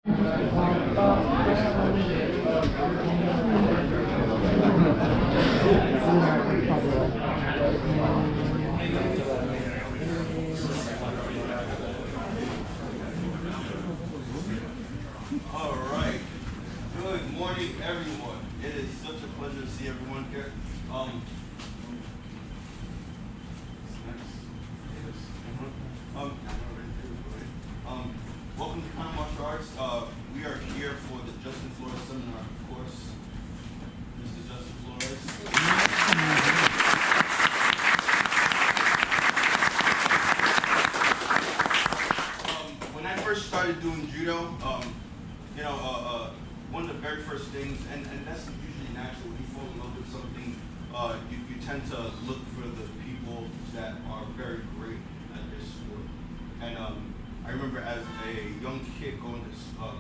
All right. Good morning, everyone. It is such a pleasure to see everyone here. Welcome to Counter Martial Arts. We are here for the Justin Flores seminar, of course. Mr. Justin Flores. When I first started doing judo, one of the very first things, and that's usually natural, when you fall in love with something, you tend to look for the people that are very great at their sport. And I remember as a young kid going to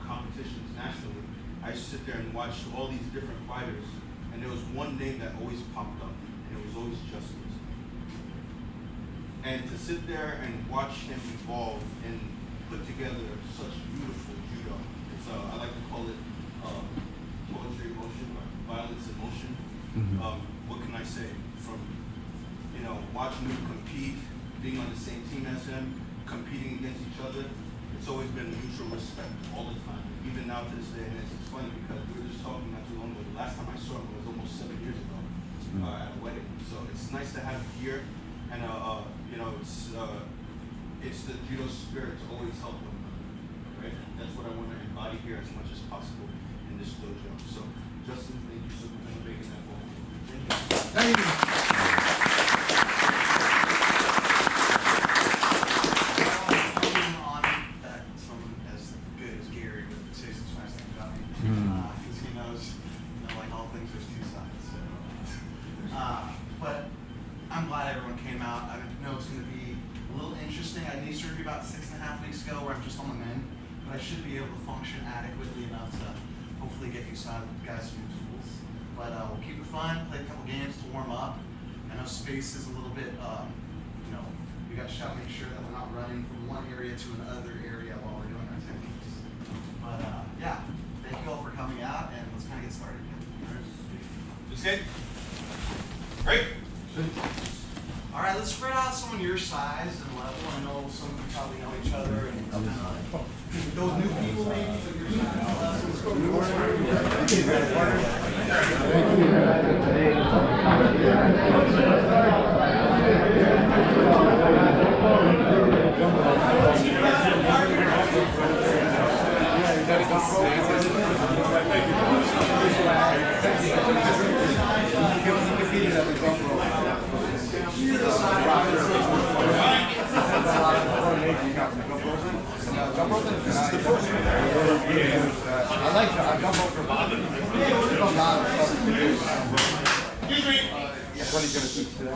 competitions nationally, I used to sit there and watch all these different fighters, and there was one name that always popped up, and it was always Justin. And to sit there and watch him evolve and put together such beautiful judo, it's I like to call it poetry in motion, or violence in motion. What can I say? From watching him compete, being on the same team as him, competing against each other, it's always been mutual respect all the time. Even now to this day, and it's funny because we were just talking not too long ago. The last time I saw him was almost 7 years ago at a wedding. So it's nice to have it here, and it's the judo spirit to always help one another, right? That's what I want to embody here as much as possible in this dojo. So, Justin, thank you so much for making that for me. Thank you. Because he knows, like all things, there's two sides. So, but I'm glad everyone came out. I know it's going to be a little interesting. I had knee surgery about 6.5 weeks ago, where I'm just on the mend, but I should be able to function adequately enough to hopefully get you signed with guys some new tools. But we'll keep it fun. Play a couple games to warm up. I know space is a little bit, we got to make sure that we're not running from one area to another area while we're doing our techniques. But yeah. Thank you all for coming out, and let's kind of get started. Just good? Great. All right, let's spread out someone your size and level. I know some of you probably know each other, and those new people maybe, but your size and level. Let's go.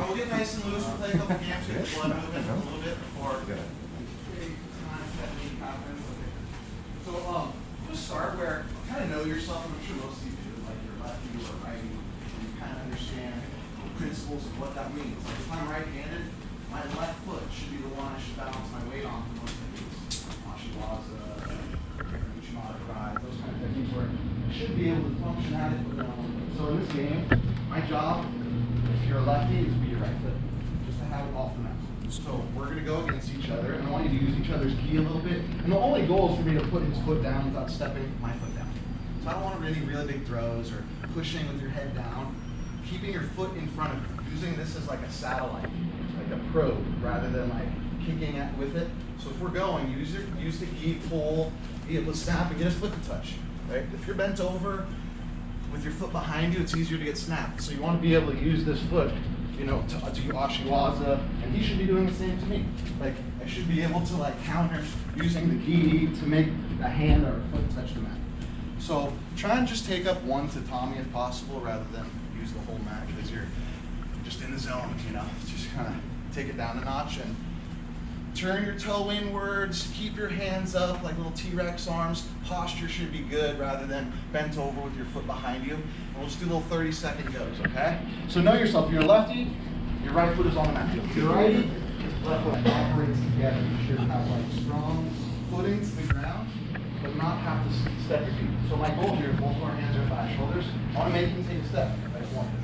We'll get nice and loose. We'll play a couple games. We'll get blood moving a little bit before technique happens. So just start where you kind of know yourself. I'm sure most of you do, like you're lefty or righty, and you kind of understand the principles of what that means. Like if I'm right-handed, my left foot should be the one I should balance my weight on for most techniques. Ashiwaza, Uchimata Pride, those kind of techniques where I should be able to function adequately on one foot. So in this game, my job, if you're a lefty, is to be your right foot, just to have it off the mat. So we're going to go against each other, and I want you to use each other's gi a little bit. And the only goal is for me to put his foot down without stepping my foot down. So I don't want any really big throws or pushing with your head down. Keeping your foot in front of you, using this as like a satellite, like a probe, rather than like kicking it with it. So if we're going, use the gi, pull, be able to snap and get his foot to touch. Right? If you're bent over with your foot behind you, it's easier to get snapped. So you want to be able to use this foot, to do Ashiwaza, and he should be doing the same to me. Like I should be able to like counter using the gi to make a hand or a foot touch the mat. So try and just take up one tatami if possible, rather than use the whole mat because you're just in the zone. Just kind of take it down a notch and turn your toe inwards. Keep your hands up like little T-Rex arms. Posture should be good rather than bent over with your foot behind you. And we'll just do little 30-second goes, okay? So know yourself. If you're a lefty, your right foot is on the mat. If you're righty, left foot operates together. You should have like strong footing to the ground, but not have to step your feet. So my goal here, both of our hands are at my shoulders. I want to make him take a step. I just want to.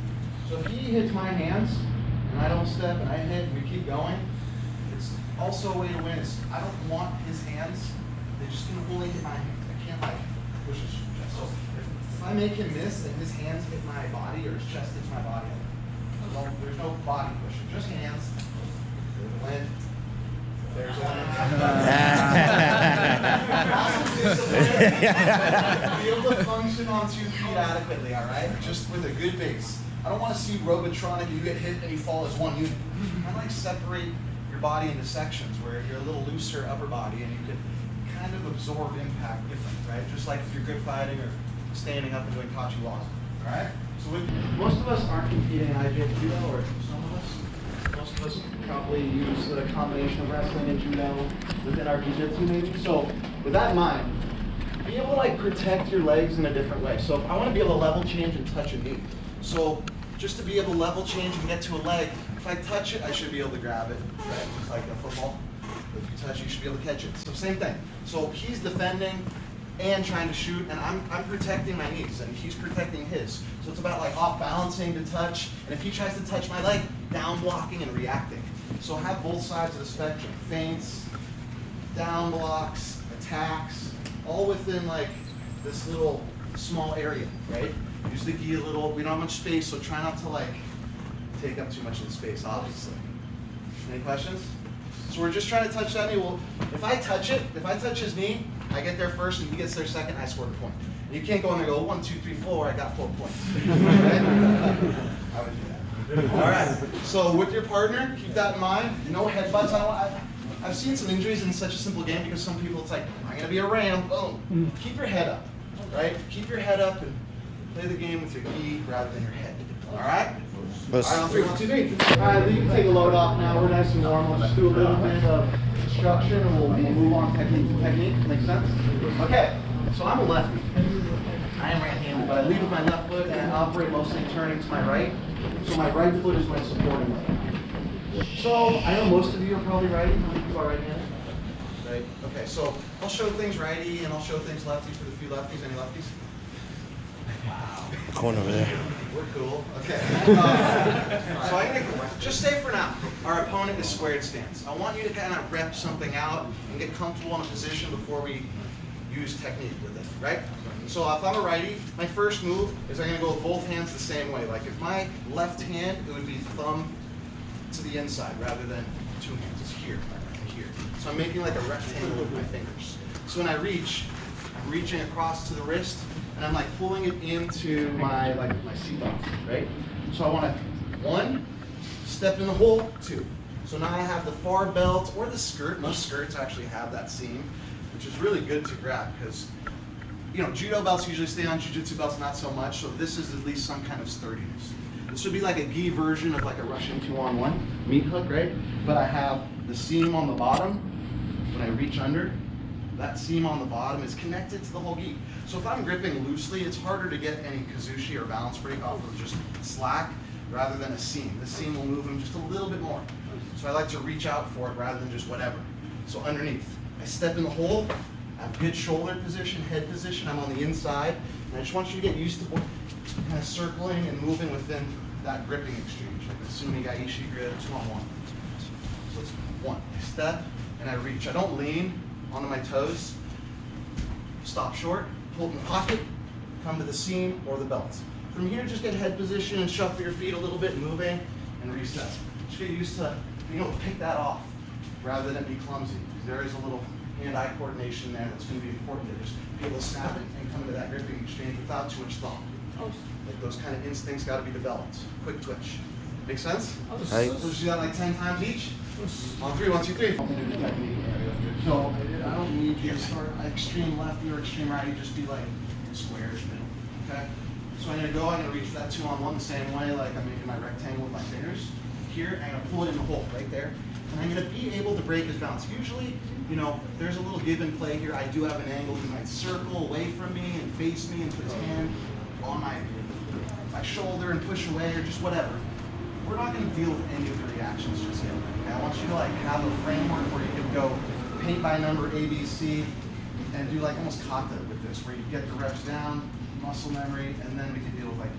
So if he hits my hands, and I don't step, and I hit, and we keep going, it's also a way to win. Is I don't want his hands. They're just going to only hit my hands. I can't like push his chest. So if I make him miss, and his hands hit my body, or his chest hits my body, there's no body pushing, just hands. There's a win. There's a win. Be able to function on 2 feet adequately, all right? Just with a good base. I don't want to see Robotronic and you get hit and you fall as one unit. I like separate your body into sections where you're a little looser upper body and you can kind of absorb impact different, right? Just like if you're grip fighting or standing up and doing kachi waza, all right? So most of us aren't competing in IJF judo, or some of us. Most of us probably use the combination of wrestling and judo within our jiu-jitsu maybe. So with that in mind, be able to like protect your legs in a different way. So if I want to be able to level change and touch a knee. So just to be able to level change and get to a leg, if I touch it, I should be able to grab it, right? Just like a football. If you touch it, you should be able to catch it. So same thing. So he's defending and trying to shoot, and I'm protecting my knees, and he's protecting his. So it's about like off balancing to touch, and if he tries to touch my leg, down blocking and reacting. So have both sides of the spectrum, feints, down blocks, attacks, all within like this little small area, right? Use the gi a little, we don't have much space, so try not to like take up too much of the space, obviously. Any questions? So we're just trying to touch that knee. Well, if I touch it, if I touch his knee, I get there first and he gets there second, I scored a point. And you can't go in there and go 1, 2, 3, 4, I got 4 points. Right? I would do that. All right, so with your partner, keep that in mind. No headbutts. I've seen some injuries in such a simple game because some people, it's like, I'm gonna be a ram, boom. Keep your head up, right? Keep your head up and play the game with your gi rather than your head. All right? All right, on 3, 1, 2, 3. All right, you can take a load off now. We're nice and warm. We'll just do a little bit of instruction and we'll move on technique to technique. Make sense? Okay, so I'm a lefty. I am right-handed, but I lead with my left foot and I operate mostly turning to my right. So my right foot is my supporting leg. So I know most of you are probably righty. How many people are right-handed? Right. Okay, so I'll show things righty and I'll show things lefty for the few lefties. Any lefties? Wow. Corner over there. We're cool. Okay. So I'm gonna just say for now, our opponent is squared stance. I want you to kind of rep something out and get comfortable in a position before we use technique with it, right? So if I'm a righty, my first move is I'm gonna go with both hands the same way. Like if my left hand, it would be thumb to the inside rather than 2 hands. It's here, here. So I'm making like a rectangle with my fingers. So when I reach, I'm reaching across to the wrist, and I'm like pulling it into my seat box, right? So I want to, 1, step in the hole, 2. So now I have the far belt or the skirt. Most skirts actually have that seam, which is really good to grab because, you know, judo belts usually stay on, jiu-jitsu belts not so much. So this is at least some kind of sturdiness. This would be like a gi version of like a Russian 2-on-1 meat hook, right? But I have the seam on the bottom. When I reach under, that seam on the bottom is connected to the whole gi. So if I'm gripping loosely, it's harder to get any kazushi or balance break off of just slack rather than a seam. The seam will move him just a little bit more. So I like to reach out for it rather than just whatever. So underneath, I step in the hole, I have good shoulder position, head position, I'm on the inside, and I just want you to get used to kind of circling and moving within that gripping exchange, like the Sumi Gaishi grip, 2-on-1. So it's 1, I step and I reach. I don't lean onto my toes, stop short, pull it in the pocket, come to the seam or the belt. From here, just get head position and shuffle your feet a little bit, moving, and reset. Just get used to being able to pick that off rather than be clumsy. There is a little hand-eye coordination there that's going to be important to just be able to snap it and come into that gripping exchange without too much thought. Like those kind of instincts got to be developed. Quick twitch. Make sense? Right. So just do that like 10 times each. On 3, 1, 2, 3. So I don't need you to start extreme lefty or extreme righty. Just be like squares middle. Okay. So I'm gonna go. I'm gonna reach that 2-on-1 the same way, like I'm making my rectangle with my fingers. Here, I'm gonna pull it in the hole right there, and I'm gonna be able to break his balance. Usually, you know, there's a little give and play here. I do have an angle. He might circle away from me and face me and put his hand on my shoulder and push away or just whatever. We're not going to deal with any of the reactions just yet. Okay? I want you to like have a framework where you can go paint by number A, B, C, and do like almost kata with this, where you get the reps down, muscle memory, and then we can deal with like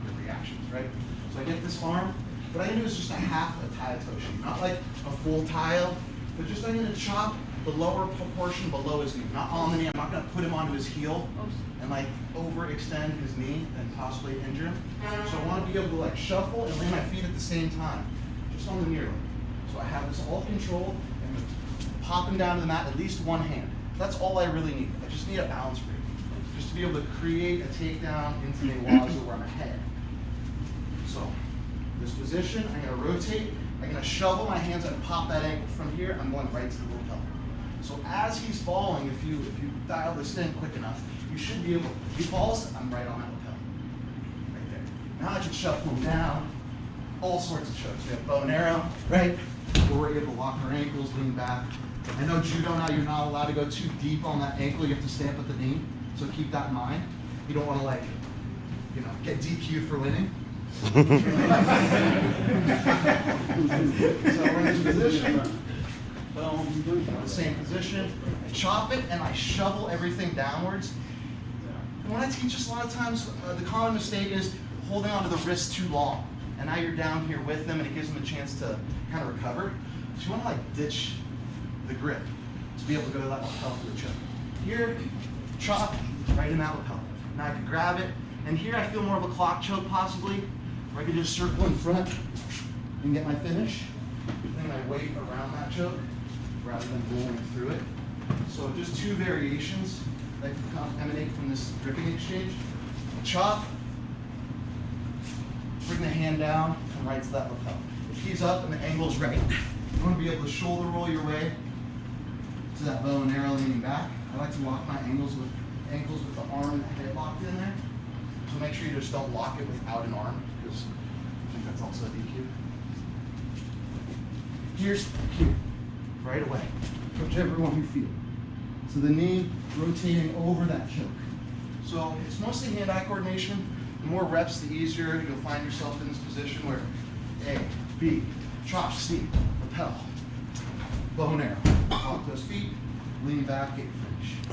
your reactions, right? So I get this arm. What I'm gonna do is just a half a tai otoshi, not like a full tile, but just I'm gonna chop the lower portion below his knee, not on the knee. I'm not gonna put him onto his heel and like overextend his knee and possibly injure him. So I want to be able to like shuffle and lay my feet at the same time, just on the near leg. So I have this all controlled and pop him down to the mat, at least one hand. That's all I really need. I just need a balance break, just to be able to create a takedown into the wazoo where I'm ahead. So this position, I'm going to rotate. I'm going to shovel my hands and pop that ankle from here. I'm going right to the lapel. So as he's falling, if you dial this in quick enough, you should be able. If he falls, I'm right on that lapel, right there. Now I can shuffle him down. All sorts of chokes. We have bow and arrow, right? Where we're able to lock our ankles, lean back. I know judo now, you're not allowed to go too deep on that ankle. You have to stay up at the knee. So keep that in mind. You don't want to like, get DQ'd for winning. So we're in this position. Boom. The same position. I chop it and I shovel everything downwards. And when I teach this, a lot of times the common mistake is holding onto the wrist too long. And now you're down here with them and it gives them a chance to kind of recover. So you want to like ditch the grip to be able to go to that lapel for the choke. Here, chop right in that lapel. Now I can grab it. And here I feel more of a clock choke possibly, where I can just circle in front and get my finish. Bring my weight around that choke rather than rolling through it. So just two variations that can emanate from this gripping exchange. Chop, bring the hand down, come right to that lapel. If he's up and the angle's right, you want to be able to shoulder roll your way to that bow and arrow leaning back. I like to lock my ankles with the arm and the head locked in there. So make sure you just don't lock it without an arm, because I think that's also a DQ. Here's the cue, right away, whichever one you feel. So the knee rotating over that choke. So it's mostly hand-eye coordination. The more reps, the easier you'll find yourself in this position where A, B, chop, steep, lapel, bow and arrow. Lock those feet, lean back, get your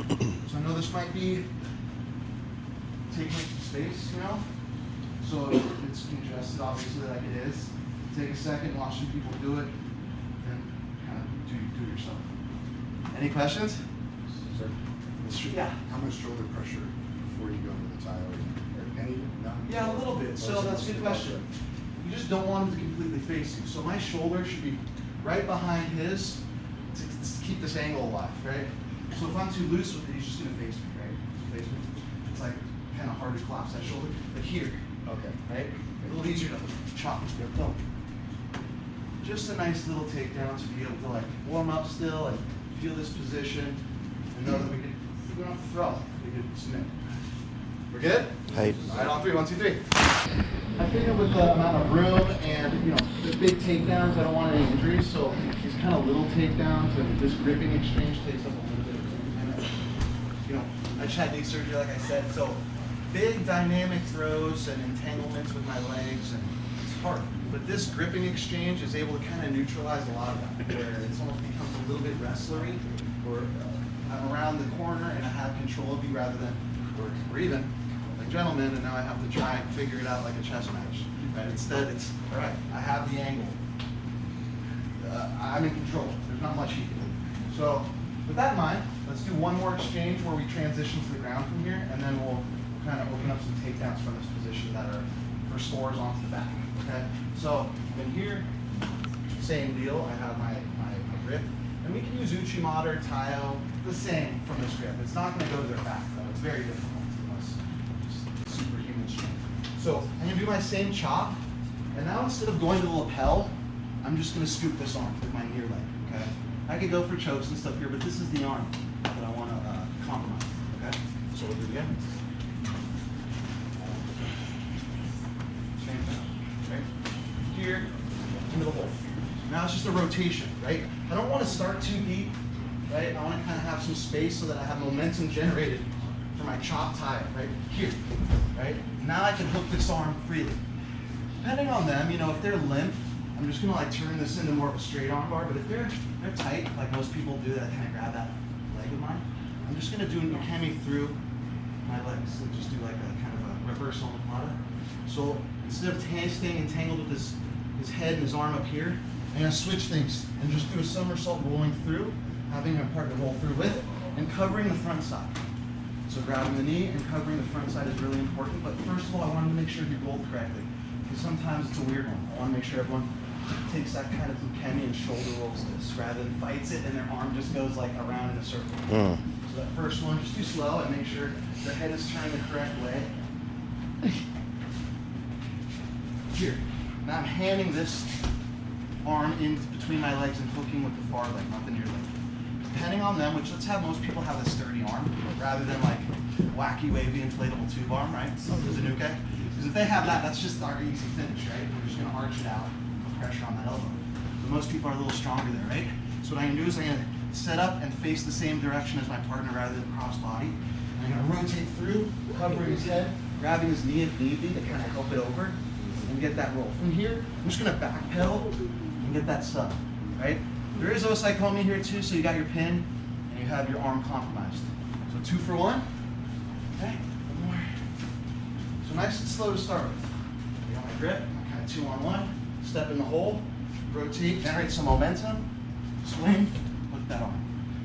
finish. So I know this might be taking some space, so it's congested, obviously, like it is. Take a second, watch some people do it, and kind of do it yourself. Any questions? Sir? Yeah. How much shoulder pressure before you go into the tile? Or any? None? Yeah, a little bit. So that's a good question. You just don't want him to completely face you. So my shoulder should be right behind his to keep this angle alive, right? So if I'm too loose with it, he's just going to face me, right? So face me. It's like kind of hard to collapse that shoulder. But here, Okay. right? A little easier to chop. No. Just a nice little takedown to be able to like warm up still and feel this position and know that we don't have to throw. We can submit. We're good? Hey. All right, on three. 1, 2, 3. I figured with the amount of room and the big takedowns, I don't want any injuries. So these kind of little takedowns and this gripping exchange takes up a little bit of time. I just had knee surgery, like I said. So big dynamic throws and entanglements with my legs, and it's hard. But this gripping exchange is able to kind of neutralize a lot of that, where it almost becomes a little bit wrestlery, or I'm around the corner and I have control of you rather than, or even like gentlemen, and now I have to try and figure it out like a chess match. Right? Instead, it's all right. I have the angle. I'm in control. There's not much he can do. So with that in mind, let's do one more exchange where we transition to the ground from here, and then we'll kind of open up some takedowns from this position that are for scores onto the back. Okay. So in here, same deal. I have my grip, and we can use Uchimata or Taio, the same from this grip. It's not going to go to their back though. It's very difficult unless just superhuman strength. So I'm going to do my same chop, and now instead of going to the lapel, I'm just going to scoop this arm with my near leg. Okay. I could go for chokes and stuff here, but this is the arm that I want to compromise. Okay. So we'll do it again. Same thing. Right here into the hole. Now it's just a rotation, right? I don't want to start too deep, right? I want to kind of have some space so that I have momentum generated for my chop tie, right? Here, right? Now I can hook this arm freely. Depending on them, if they're limp, I'm just gonna like turn this into more of a straight arm bar. But if they're tight, like most people do, that kind of grab that leg of mine, I'm just gonna do an ukemi through my legs. So just do like a kind of a reverse omoplata. So instead of staying entangled with his head and his arm up here, I'm gonna switch things and just do a somersault rolling through, having my partner roll through with, and covering the front side. So grabbing the knee and covering the front side is really important, but first of all, I wanted to make sure you rolled correctly, because sometimes it's a weird one. I want to make sure everyone takes that kind of ukemi and shoulder rolls this, rather than fights it and their arm just goes like around in a circle. So that first one, just do slow and make sure the head is turned the correct way. Here. Now I'm handing this arm in between my legs and hooking with the far leg, not the near leg. Depending on them, which let's have most people have a sturdy arm, rather than like wacky, wavy, inflatable tube arm, right? The Zanuke. Because if they have that, that's just our easy finish, right? We're just gonna arch it out, put pressure on that elbow. But most people are a little stronger there, right? So what I'm gonna do is I'm gonna set up and face the same direction as my partner rather than cross body. And I'm gonna rotate through, covering his head, grabbing his knee if need be to kind of help it over, and get that roll. From here, I'm just gonna back pedal and get that sub, right? There is osteotomy here too, so you got your pin and you have your arm compromised. So 2 for 1. Okay, one more. So nice and slow to start with. You got my grip, kind of 2 on 1. Step in the hole, rotate, generate some momentum, swing, hook that arm.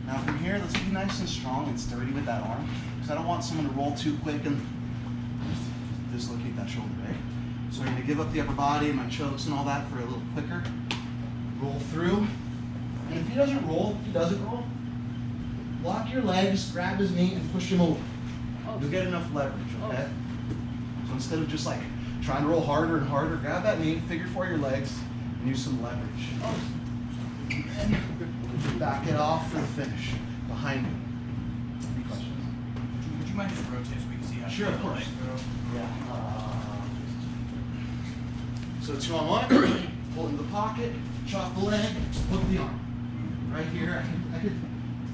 Now from here, let's be nice and strong and sturdy with that arm, because I don't want someone to roll too quick and dislocate that shoulder, right? So I'm gonna give up the upper body and my chokes and all that for a little quicker. Roll through. And if he doesn't roll, lock your legs, grab his knee, and push him over. You'll get enough leverage, okay? So instead of just like trying to roll harder and harder, grab that knee, figure 4 your legs, and use some leverage. And then back it off for the finish, behind you. Any questions? Would you mind just rotating so we can see how Sure, of the course. legs go? Yeah. So 2 on 1, pull into the pocket, chop the leg, hook the arm. Right here, I could,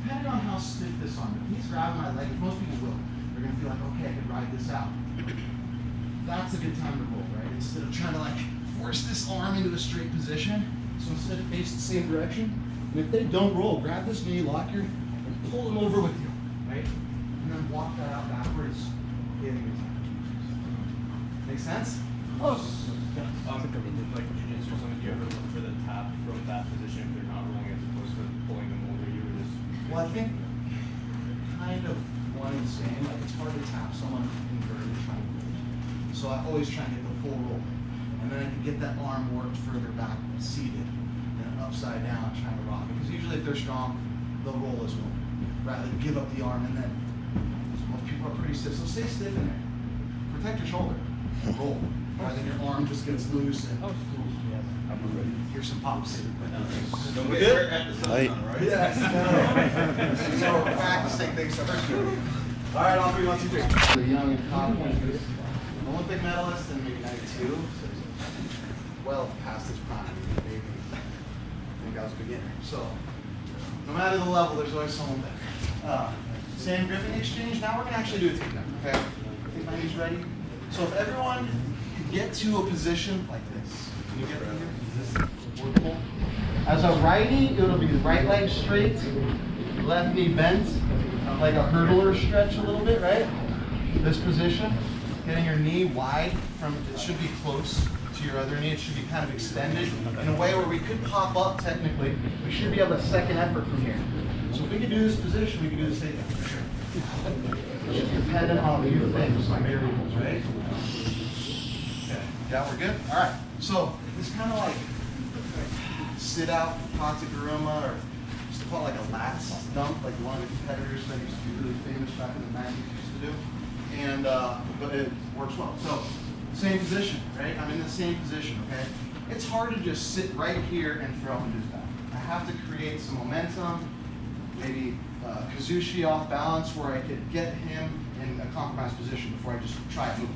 depending on how stiff this arm, if he's grabbing my leg, most people will, they're gonna feel like, okay, I could ride this out. That's a good time to roll, right? Instead of trying to like force this arm into a straight position, so instead face the same direction, and if they don't roll, grab this knee, lock your, and pull them over with you, right? And then walk that out backwards, getting your time. Make sense? Like jiu-jitsu or something, do you ever look for the tap from that position if they're not rolling as opposed to pulling them over you or just? Well, I think kind of one and the same. Like it's hard to tap someone inverted trying to roll. So I always try and get the full roll, and then I can get that arm worked further back, seated, and upside down, trying to rock it. Because usually, if they're strong, they'll roll as well, rather than give up the arm and then. So most people are pretty stiff, so stay stiff in there. Protect your shoulder. And roll. Rather than your arm just gets loose and. Here's some pops. So we're at the sunshine, right? Yes. So we're practicing things first. All right, on 3, 1, 2, 3. The young and confident Olympic medalist in maybe 92. So he's well past his prime. Maybe. I think I was a beginner. So no matter the level, there's always someone better. Same gripping exchange. Now we're gonna actually do a takedown. Okay. I think my knee's ready. So if everyone could get to a position like this. Can you get right here? Is this workable? As a righty, it'll be right leg straight, left knee bent, like a hurdler stretch a little bit, right? This position, getting your knee wide from, it should be close to your other knee. It should be kind of extended in a way where we could pop up technically. We should be able to second effort from here. So if we could do this position, we could do this takedown for sure. It's dependent on a few things, some variables, right? Okay, yeah, we're good? All right, so this kind of like sit out toxic aroma, or just call it like a lats dump, like one of the competitors that used to be really famous back in the 90s used to do. And, but it works well. So, same position, right? I'm in the same position, okay? It's hard to just sit right here and throw him back. I have to create some momentum, maybe Kazushi off balance where I could get him in a compromised position before I just try to move,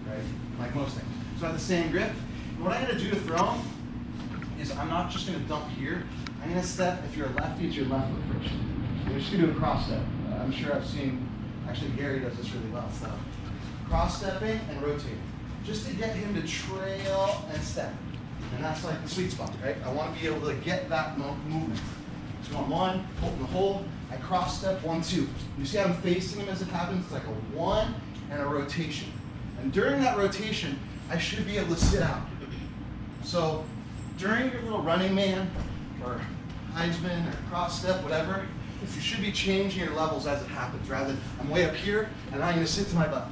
right? Like most things. So I have the same grip. And what I'm gonna do to throw him is I'm not just gonna dump here. I'm gonna step, if you're a lefty, it's your left foot first. You're just gonna do a cross step. I'm sure I've seen, actually Gary does this really well, so. Cross stepping and rotating. Just to get him to trail and step. And that's like the sweet spot, right? I wanna be able to get that movement. 2 on 1, hold the hold. I cross step 1, 2. You see I'm facing him as it happens? It's like a 1 and a rotation. And during that rotation, I should be able to sit out. So during your little running man or Heisman or cross step, whatever, you should be changing your levels as it happens, rather than I'm way up here and I'm going to sit to my butt.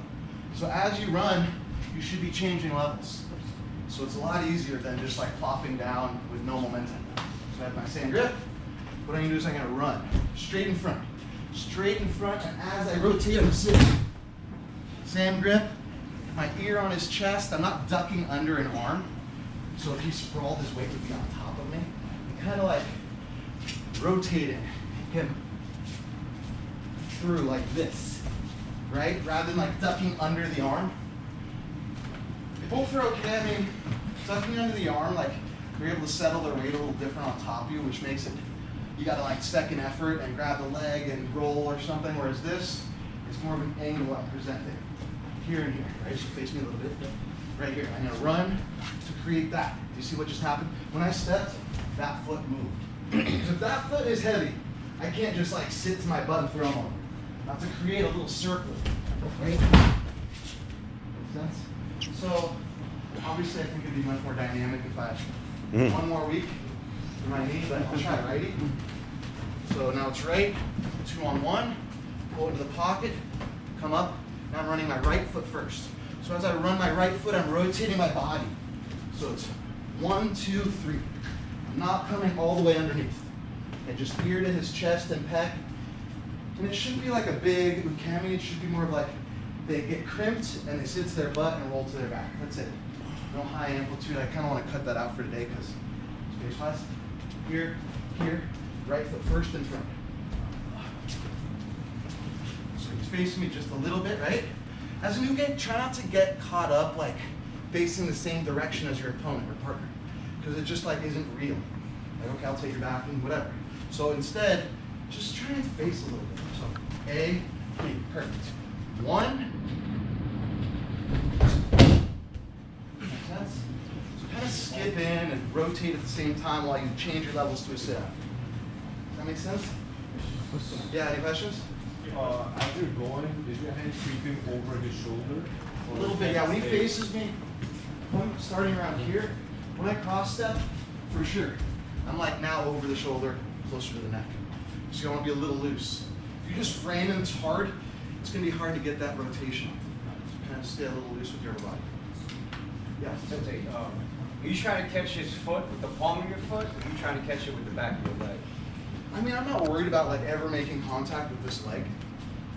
So as you run, you should be changing levels. So it's a lot easier than just like plopping down with no momentum. So I have my same grip. What I'm going to do is I'm going to run straight in front, and as I rotate, I'm sitting. Same grip, my ear on his chest. I'm not ducking under an arm. So if he sprawled, his weight would be on top of me. I'm kind of like rotating him through like this, right? Rather than like ducking under the arm. Both are okay. I mean, ducking under the arm, like you're able to settle the weight a little different on top of you, which makes it, you gotta like second effort and grab the leg and roll or something, whereas this is more of an angle I'm presenting. Here and here, right? So face me a little bit. Right here. I'm gonna run to create that. Do you see what just happened? When I stepped, that foot moved. Because if that foot is heavy, I can't just like sit to my butt and throw them over. I have to create a little circle, right? Make sense? So obviously I think it'd be much more dynamic if I had one more week for my knee, but I'll try righty. So now it's right, 2 on 1, pull into the pocket, come up. Now I'm running my right foot first. So as I run my right foot, I'm rotating my body. So it's 1, 2, 3. I'm not coming all the way underneath. And just ear to his chest and pec. And it shouldn't be like a big ukemi. It should be more of like they get crimped and they sit to their butt and roll to their back. That's it. No high amplitude. I kind of want to cut that out for today because space-wise. Here, right foot first in front. So he's facing me just a little bit, right? As a new guy, try not to get caught up like facing the same direction as your opponent or partner, because it just like isn't real. Like, okay, I'll take your back and whatever. So instead, just try and face a little bit. So A, B, perfect. 1, 2. Makes sense? So kind of skip in and rotate at the same time while you change your levels to a sit-out. Does that make sense? Yeah, any questions? As you're going, is your hand creeping over his shoulder? A little bit, yeah. When he faces me, I'm starting around here. When I cross step, for sure, I'm like now over the shoulder, closer to the neck. So you want to be a little loose. If you just frame him hard, it's going to be hard to get that rotation. So kind of stay a little loose with your body. Yeah. Are you trying to catch his foot with the palm of your foot, or are you trying to catch it with the back of your leg? I mean, I'm not worried about like ever making contact with this leg.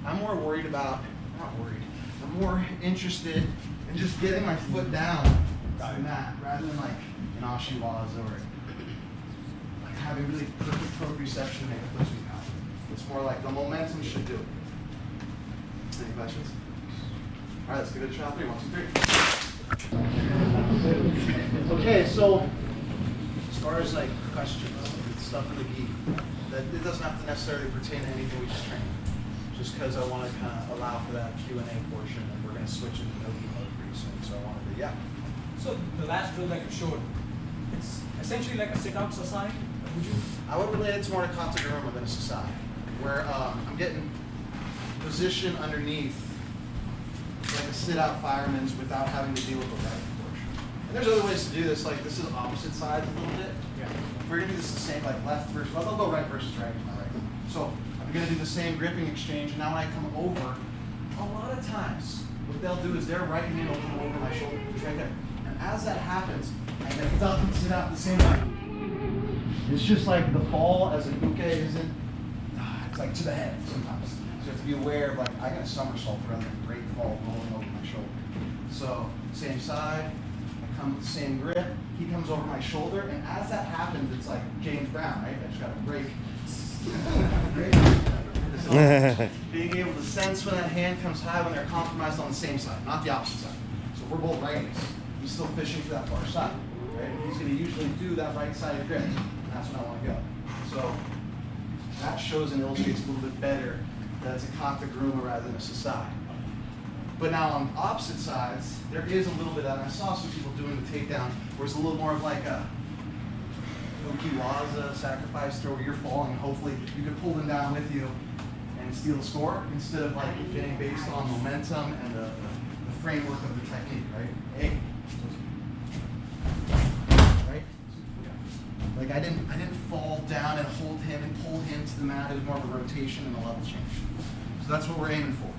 I'm more worried about, I'm more interested in just getting my foot down on that rather than like an ashiwaza or like having really perfect proprioception to make a foot sweep happen. It's more like the momentum should do it. Any questions? All right, let's give it a shot. 3, 1, 2, 3. Okay, so as far as like questions, stuff in the gi, that it doesn't have to necessarily pertain to anything we just trained. Just because I want to kind of allow for that Q&A portion, and we're going to switch into no-gi mode pretty soon. So I wanted to, yeah. So the last drill that you showed, it's essentially like a sit-out sasai. Would you? I would relate it to more to Kataguruma than a sasai, where I'm getting position underneath like a sit-out fireman's without having to deal with the right portion. And there's other ways to do this. Like this is opposite sides a little bit. Yeah. If we're going to do this the same, like left versus, well, they'll go right versus right to my right. So I'm going to do the same gripping exchange, and now when I come over, a lot of times, what they'll do is their right hand will come over my shoulder, just right there. And as that happens, I make duck and sit out the same way. It's just like the fall as an uke isn't, it's like to the head sometimes. So you have to be aware of like, I got a somersault rather than a great fall rolling over my shoulder. So same side, I come with the same grip, he comes over my shoulder, and as that happens, it's like James Brown, right? I just got to break. So being able to sense when that hand comes high when they're compromised on the same side, not the opposite side. So if we're both righties, he's still fishing for that far side, right? And he's going to usually do that right side grip, and that's when I want to go. So that shows and illustrates a little bit better that it's a Kataguruma rather than a sasai. But now on opposite sides, there is a little bit of that, and I saw some people doing the takedown where it's a little more of like a Okiwaza sacrifice throw where you're falling and hopefully you can pull them down with you and steal the score instead of like getting based on momentum and the framework of the technique, right? Hey. Right? Like I didn't fall down and hold him and pull him to the mat. It was more of a rotation and a level change. So that's what we're aiming for.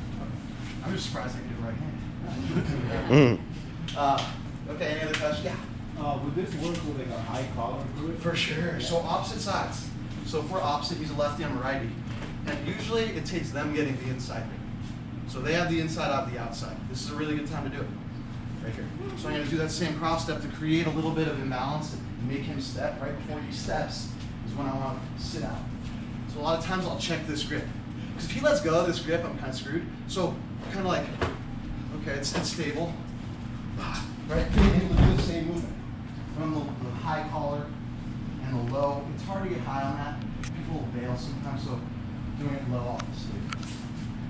I'm just surprised I can do it right hand. Okay, any other questions? Yeah. Would this work with like a high collar to it? For sure. So opposite sides. So if we're opposite, he's a lefty, I'm a righty. And usually it takes them getting the inside ring. So they have the inside, I have the outside. This is a really good time to do it. Right here. So I'm going to do that same cross step to create a little bit of imbalance and make him step. Right before he steps is when I want to sit out. So a lot of times I'll check this grip. Because if he lets go of this grip, I'm kind of screwed. So kind of like, okay, it's stable. Right? Being able to do the same movement. From the high collar and the low. It's hard to get high on that. People will bail sometimes, so doing it low off the sleeve.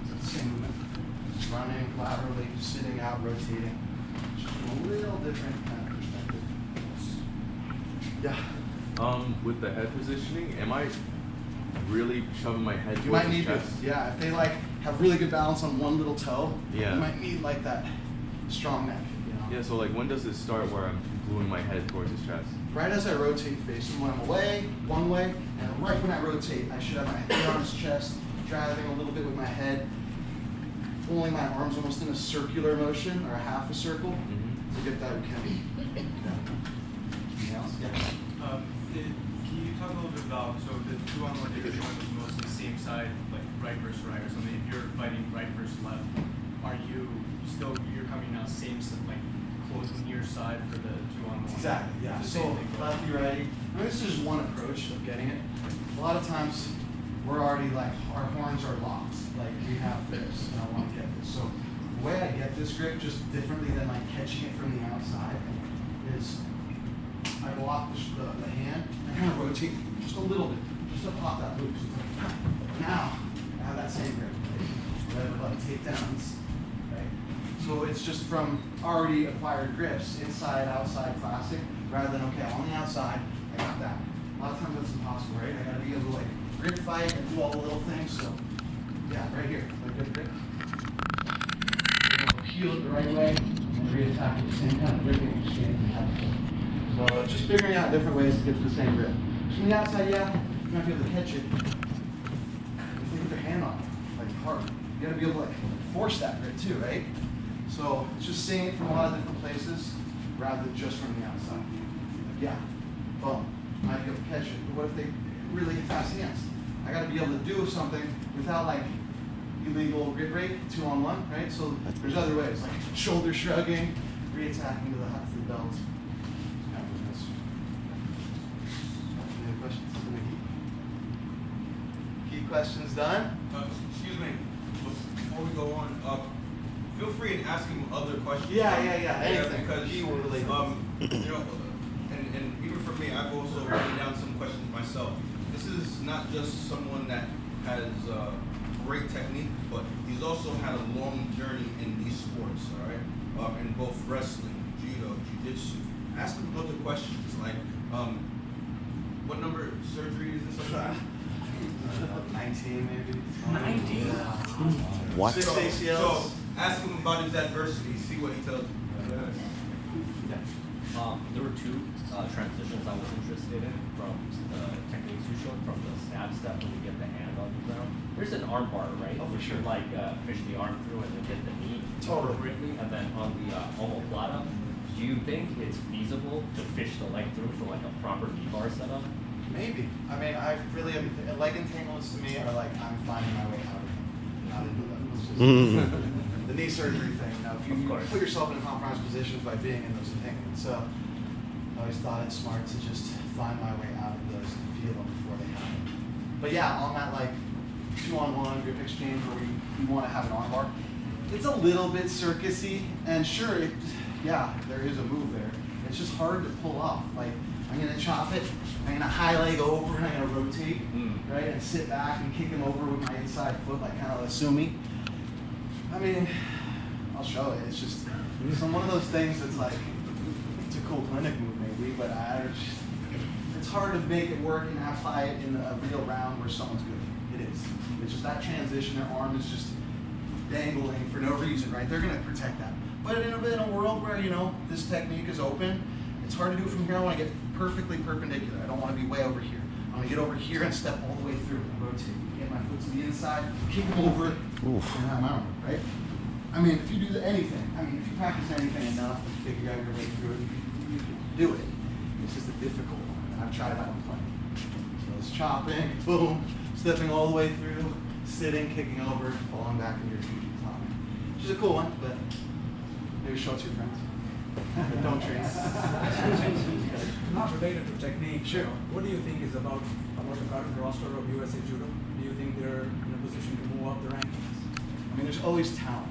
So it's the same movement. Just running laterally, sitting out, rotating. Just a little different kind of perspective. Yeah. With the head positioning, am I really shoving my head You towards might his need to, chest? yeah, if they like have really good balance on one little toe, Yeah. you might need like that strong neck. You know? Yeah, so like when does this start where I'm gluing my head towards his chest? Right as I rotate facing when I'm away, one way, and right when I rotate, I should have my head on his chest, driving a little bit with my head, pulling my arms almost in a circular motion or a half a circle to get that Ukemi. Anything else? Yeah. Can you talk a little bit about, so the 2-on-1 that you're showing was mostly same side, like right versus right or something. If you're fighting right versus left, are you still, you're coming out same, like close near side for the 2-on-1? Exactly, yeah. It's the So same thing, right? lefty, righty. I mean, this is just one approach of getting it. A lot of times we're already like, our horns are locked. Like we have this and I want to get this. So the way I get this grip just differently than like catching it from the outside is I block the hand and kind of rotate just a little bit, just to pop that loop. So it's like, now I have that same grip. Whatever, like takedowns, right? So it's just from already acquired grips, inside, outside, classic, rather than, okay, I'm on the outside, I got that. A lot of times that's impossible, right? I gotta be able to like grip fight and do all the little things, so yeah, right here, like good grip. Peel it the right way and re-attack it, same kind of gripping exchange. So just figuring out different ways to get to the same grip. From the outside, yeah, you might be able to catch it. If you put your hand on it, like hard, you gotta be able to like force that grip too, right? So it's just seeing it from a lot of different places rather than just from the outside. Like, yeah, boom, might be able to catch it. But what if they really fast hands? I gotta be able to do something without like illegal grip rate, 2-on-1, right? So there's other ways, like shoulder shrugging, re-attacking to the belt. Any other questions? Key questions done? Excuse me, before we go on, feel free to ask him other questions. Yeah, anything. Because, Keyword related. you know, and even for me, I've also written down some questions myself. This is not just someone that has great technique, but he's also had a long journey in these sports, all right? In both wrestling, judo, jiu-jitsu. Ask him other questions, like, what number of surgery is this? 19 maybe. 19? What? 6 ACLs. So ask him about his adversity, see what he tells you. There were two transitions I was interested in from the techniques you showed, from the stab step when you get the hand on the ground. There's an arm bar, right? Oh, for You sure. should, like fish the arm through and then get the knee Totally. appropriately. And then on the omoplata, do you think it's feasible to fish the leg through for like a proper V-bar setup? Maybe. I mean, I really am. Leg entanglements to me are like I'm finding my way out of them. Not into them. It's just the knee surgery thing. Now, if you Of course. put yourself in compromised positions by being in those entanglements, so I always thought it's smart to just find my way out of those and feel them before they happen. But yeah, on that like 2-on-1 grip exchange where you want to have an arm bar, it's a little bit circusy, and sure, yeah, there is a move there. It's just hard to pull off. Like, I'm gonna chop it, I'm gonna high leg over, and I'm gonna rotate, right, and sit back and kick him over with my inside foot, like kind of assuming. I mean, I'll show it. It's just one of those things that's like, it's a cool clinic move maybe, but it's it's hard to make it work and apply it in a real round where someone's good. It is. It's just that transition, their arm is just dangling for no reason, right? They're gonna protect that. But in a world where, you know, this technique is open, it's hard to do it from here. I wanna get perfectly perpendicular. I don't wanna be way over here. I wanna get over here and step all the way through and rotate. Get my foot to the inside, kick them over, and have my arm, right? I mean, if you do anything, if you practice anything enough and figure out your way through it, you can do it. It's just a difficult one, and I've tried that one plenty. So it's chopping, boom, stepping all the way through, sitting, kicking over, falling back into your jiu-jitsu topic. Which is a cool one, but maybe show it to your friends. But don't train. Not related to technique. Sure. What do you think is about the current roster of USA Judo? Do you think they're in a position to move up the rankings? I mean, there's always talent.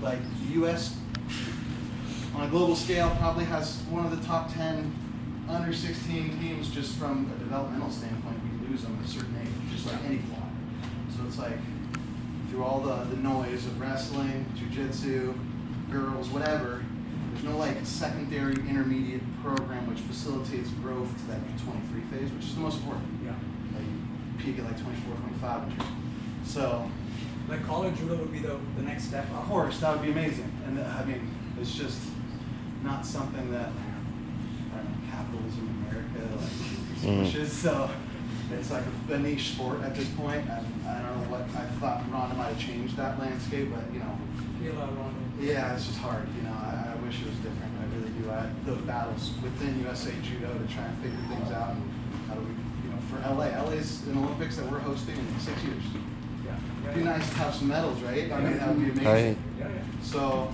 Like the U.S. on a global scale probably has one of the top 10 under 16 teams just from a developmental standpoint. We lose them at a certain age, just like any quad. So it's like through all the noise of wrestling, jiu-jitsu, girls, whatever, there's no like secondary intermediate program which facilitates growth to that U23 phase, which is the most important. Yeah. Like you peak at like 24, 25. So. Like college judo would be the next step Of up. course, that would be amazing. And I mean, it's just not something that, I don't know, capitalism in America like pushes. So it's like a niche sport at this point. And I don't know what, I thought Ronda might have changed that landscape, but you know. Yeah, it's just hard. You know, I wish it was different. I really do. I had those battles within USA Judo to try and figure things out. And how do we, you know, for LA's an Olympics that we're hosting in 6 years. It'd be nice to have some medals, right? I mean, that would be amazing. Yeah. So,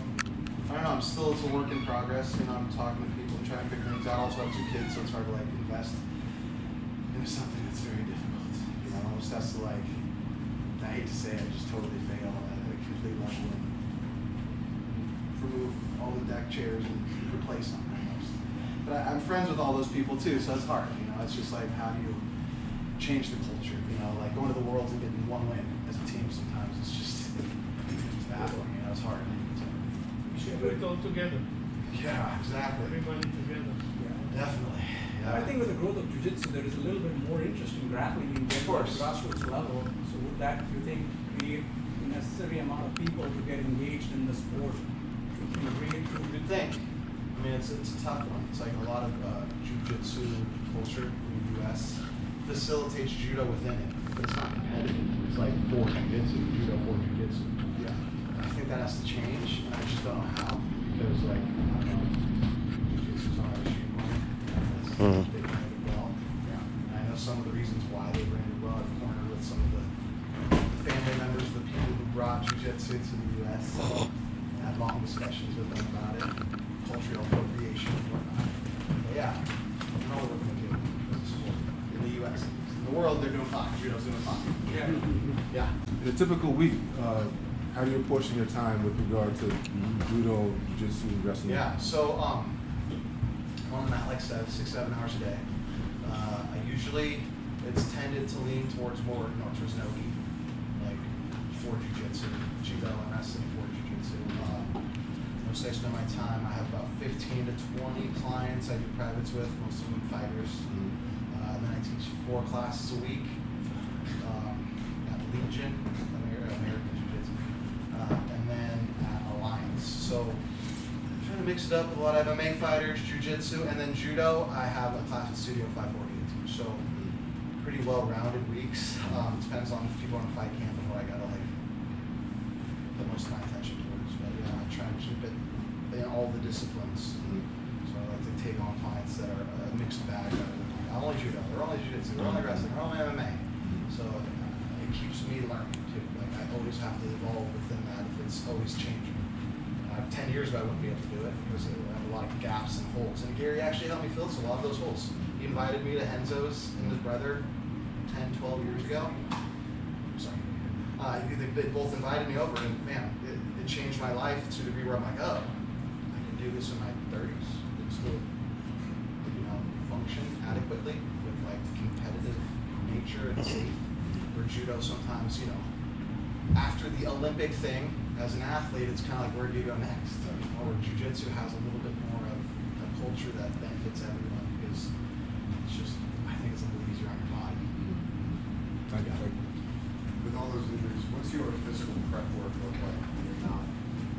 I don't know, it's a work in progress. You know, I'm talking to people and trying to figure things out. I also have 2 kids, so it's hard to like invest into something that's very difficult. You know, almost has to like, I hate to say it, just totally fail at a complete level and remove all the deck chairs and replace them almost. But I'm friends with all those people too, so it's hard. You know, it's just like, how do you change the culture? You know, like going to the Worlds and getting 1 win as a team sometimes it's just baffling. You know, it's hard. We should do it all together. Yeah, exactly. Everybody together. Definitely. Yeah. I think with the growth of jiu-jitsu, there is a little bit more interest in grappling in general at the grassroots level. So would that, you think, create the necessary amount of people to get engaged in the sport to bring it to? Good thing. I mean, it's a tough one. It's like a lot of jiu-jitsu culture in the U.S. facilitates judo within it, but it's not competitive. It's like for jiu-jitsu, judo for jiu-jitsu. Yeah. I think that has to change, and I just don't know how, because like, I don't know, jiu-jitsu's on our street money. They branded well. Yeah. And I know some of the reasons why they branded well. I've cornered with some of the family members of the people who brought jiu-jitsu to the U.S. And had long discussions with them about it, cultural appropriation and whatnot. But yeah, I don't know what we're going to do as a sport in the U.S. In the world, they're doing fine. Judo's doing fine. Yeah. Yeah. In a typical week, how do you portion your time with regard to judo, jiu-jitsu, wrestling? Yeah, so on that, like 6, 7 hours a day. I usually, it's tended to lean towards more, towards no-gi, like for jiu-jitsu, judo and wrestling for jiu-jitsu. Most I spend my time, I have about 15 to 20 clients I do privates with, most of them fighters. And then I teach 4 classes a week at Legion, American Jiu-Jitsu, and then at Alliance. So I'm trying to mix it up with a lot of MMA fighters, Jiu-Jitsu, and then Judo. I have a class at Studio 540 to teach. So pretty well-rounded weeks. Depends on if people are in fight camp and what I gotta like put most of my attention towards. But yeah, I try and keep it in all the disciplines. So I like to take on clients that are a mixed bag. I'm only judo, we're only jiu-jitsu, we're only wrestling, we're only MMA. So it keeps me learning too. Like I always have to evolve within that if it's always changing. 10 years ago I wouldn't be able to do it because I have a lot of gaps and holes. And Gary actually helped me fill a lot of those holes. He invited me to Enzo's and his brother 10, 12 years ago. I'm sorry. They both invited me over and man, it changed my life to a degree where I'm like, oh, I can do this in my 30s and still function adequately with like competitive nature and safe. Where judo sometimes, after the Olympic thing, as an athlete, it's kind of like where do you go next? Or jiu-jitsu has a little bit more of a culture that benefits everyone because it's just, I gets a little easier on your body. Like, With all those injuries, what's your physical prep work look like when you're not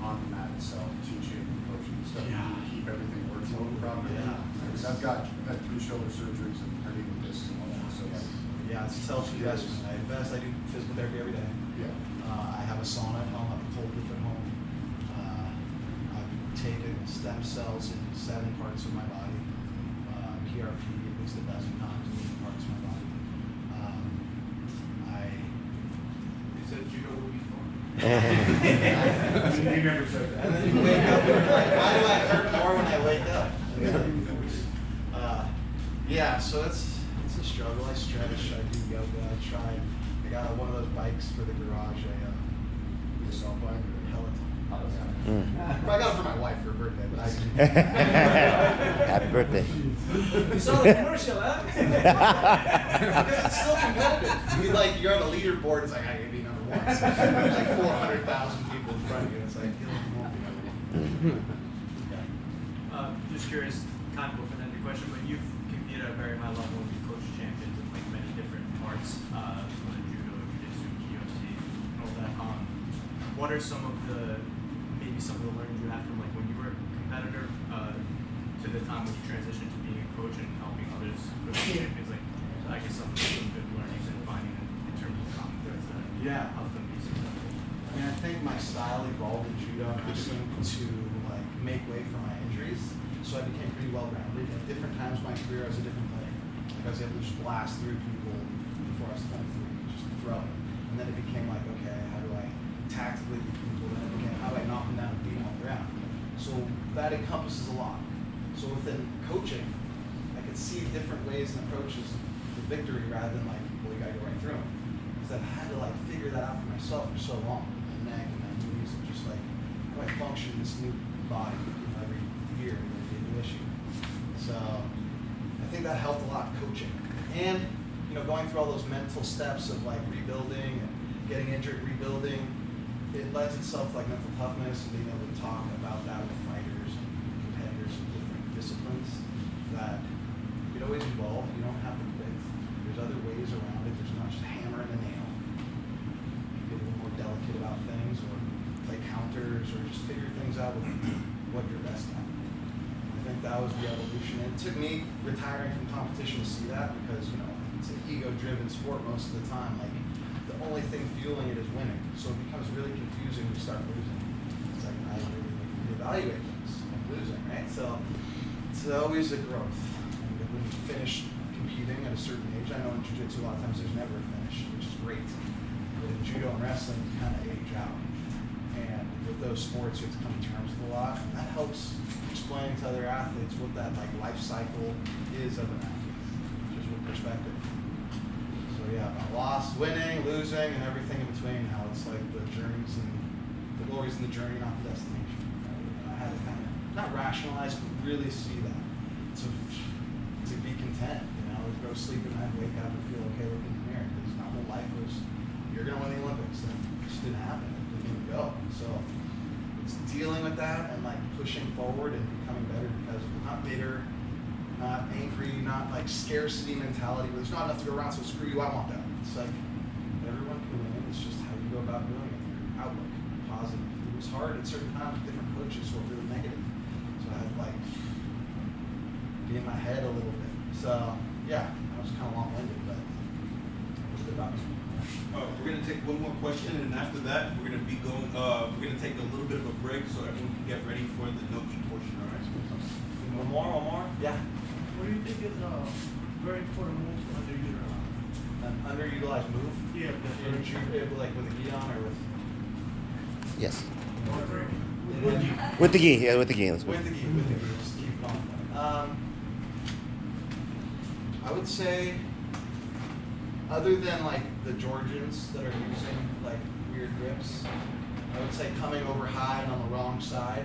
on the mat itself, teaching, coaching, stuff? Yeah. To keep everything working properly? Yeah. Because I've had 3 shoulder surgeries and herniated discs and all that, so like, Yeah, it's self-investment. I invest. I do physical therapy every day. yeah. I have a sauna at home. I have a cold roof at home. I've taken stem cells in 7 parts of my body. PRP at least 12 times in different parts of my body. You said judo would be fun. You never said that. And then you wake up and you're like, why do I hurt more when I wake up? Yeah, so it's a struggle. I stretch, I do yoga, I got one of those bikes for the garage, You assault bike or Peloton. I got it for my wife for her birthday, but Happy birthday. You saw the commercial, huh? because it's still competitive. I mean, like, you're on a leaderboard, it's like, I can be number 1. So there's like 400,000 people in front of you, it's like, you won't be number 1. Just curious, kind of open-ended question, but you've competed at a very high level and you coach champions in like many different parts, whether judo, jiu-jitsu, UFC, and all that. What are some of the learnings you had from like when you were a competitor to the time when you transitioned to being a coach and helping others coach champions? Like, I guess some good learnings and finding in terms of common threads that help them be successful. I mean, I think my style evolved in judo and wrestling to like make way for my injuries. So I became pretty well-rounded. At different times in my career, I was a different player. Like I was able to just blast through people before I was 23, just throwing. And then it became like, okay, how do I tactically beat people? Then it became, how do I knock them down and beat them on the ground? So that encompasses a lot. So within coaching, I could see different ways and approaches to victory rather than like, well, you gotta go right through them. Because I've had to like figure that out for myself for so long. My neck and my knees and just like, how do I function in this new body every year? Issue. So I think that helped a lot coaching. And going through all those mental steps of like rebuilding and getting injured, rebuilding, it lends itself to like mental toughness and being able to talk about that with fighters and competitors in different disciplines that you can always evolve. You don't have to quit. There's other ways around it. There's not just hammering a nail. You get a little more delicate about things or play counters or just figure things out with what you're best at. I think that was the evolution. And it took me retiring from competition to see that because, it's an ego-driven sport most of the time. Like, the only thing fueling it is winning. So it becomes really confusing when you start losing. It's like, I really need to reevaluate things. I'm losing, right? So it's always a growth. And when you finish competing at a certain age, I know in jiu-jitsu a lot of times there's never a finish, which is great. But in judo and wrestling, you kind of age out. And with those sports, you have to come to terms with a lot. And that helps explaining to other athletes what that like life cycle is of an athlete, just with perspective. So yeah, about loss, winning, losing, and everything in between. How it's like the journeys and the glories in the journey, not the destination. Right? I had to kind of not rationalize, but really see that to be content. Go to sleep at night, wake up, and feel okay looking in the mirror. Because my whole life was, you're gonna win the Olympics, and it just didn't happen. It didn't even go. So it's dealing with that and like pushing forward and becoming better because we're not bitter, not angry, not like scarcity mentality where there's not enough to go around, so screw you, I want that. It's like everyone can win, it's just how you go about doing it, your outlook, positive. It was hard at certain times with different coaches who were really negative. So I had to like be in my head a little bit. So yeah, I was kind of long-winded, but it was good about me. We're gonna take one more question, and after that, we're gonna be going. We're gonna take a little bit of a break so everyone can get ready for the no-eat portion. All right. One more? Yeah. What do you think is a very important move to underutilize? An underutilized move? Yeah, that's In judo, like with a gi on or with? Yes. very. With the gi, yeah, with the gi. Let's go. With the gi, just keep it on. I would say, other than like the Georgians that are using like weird grips, I would say coming over high and on the wrong side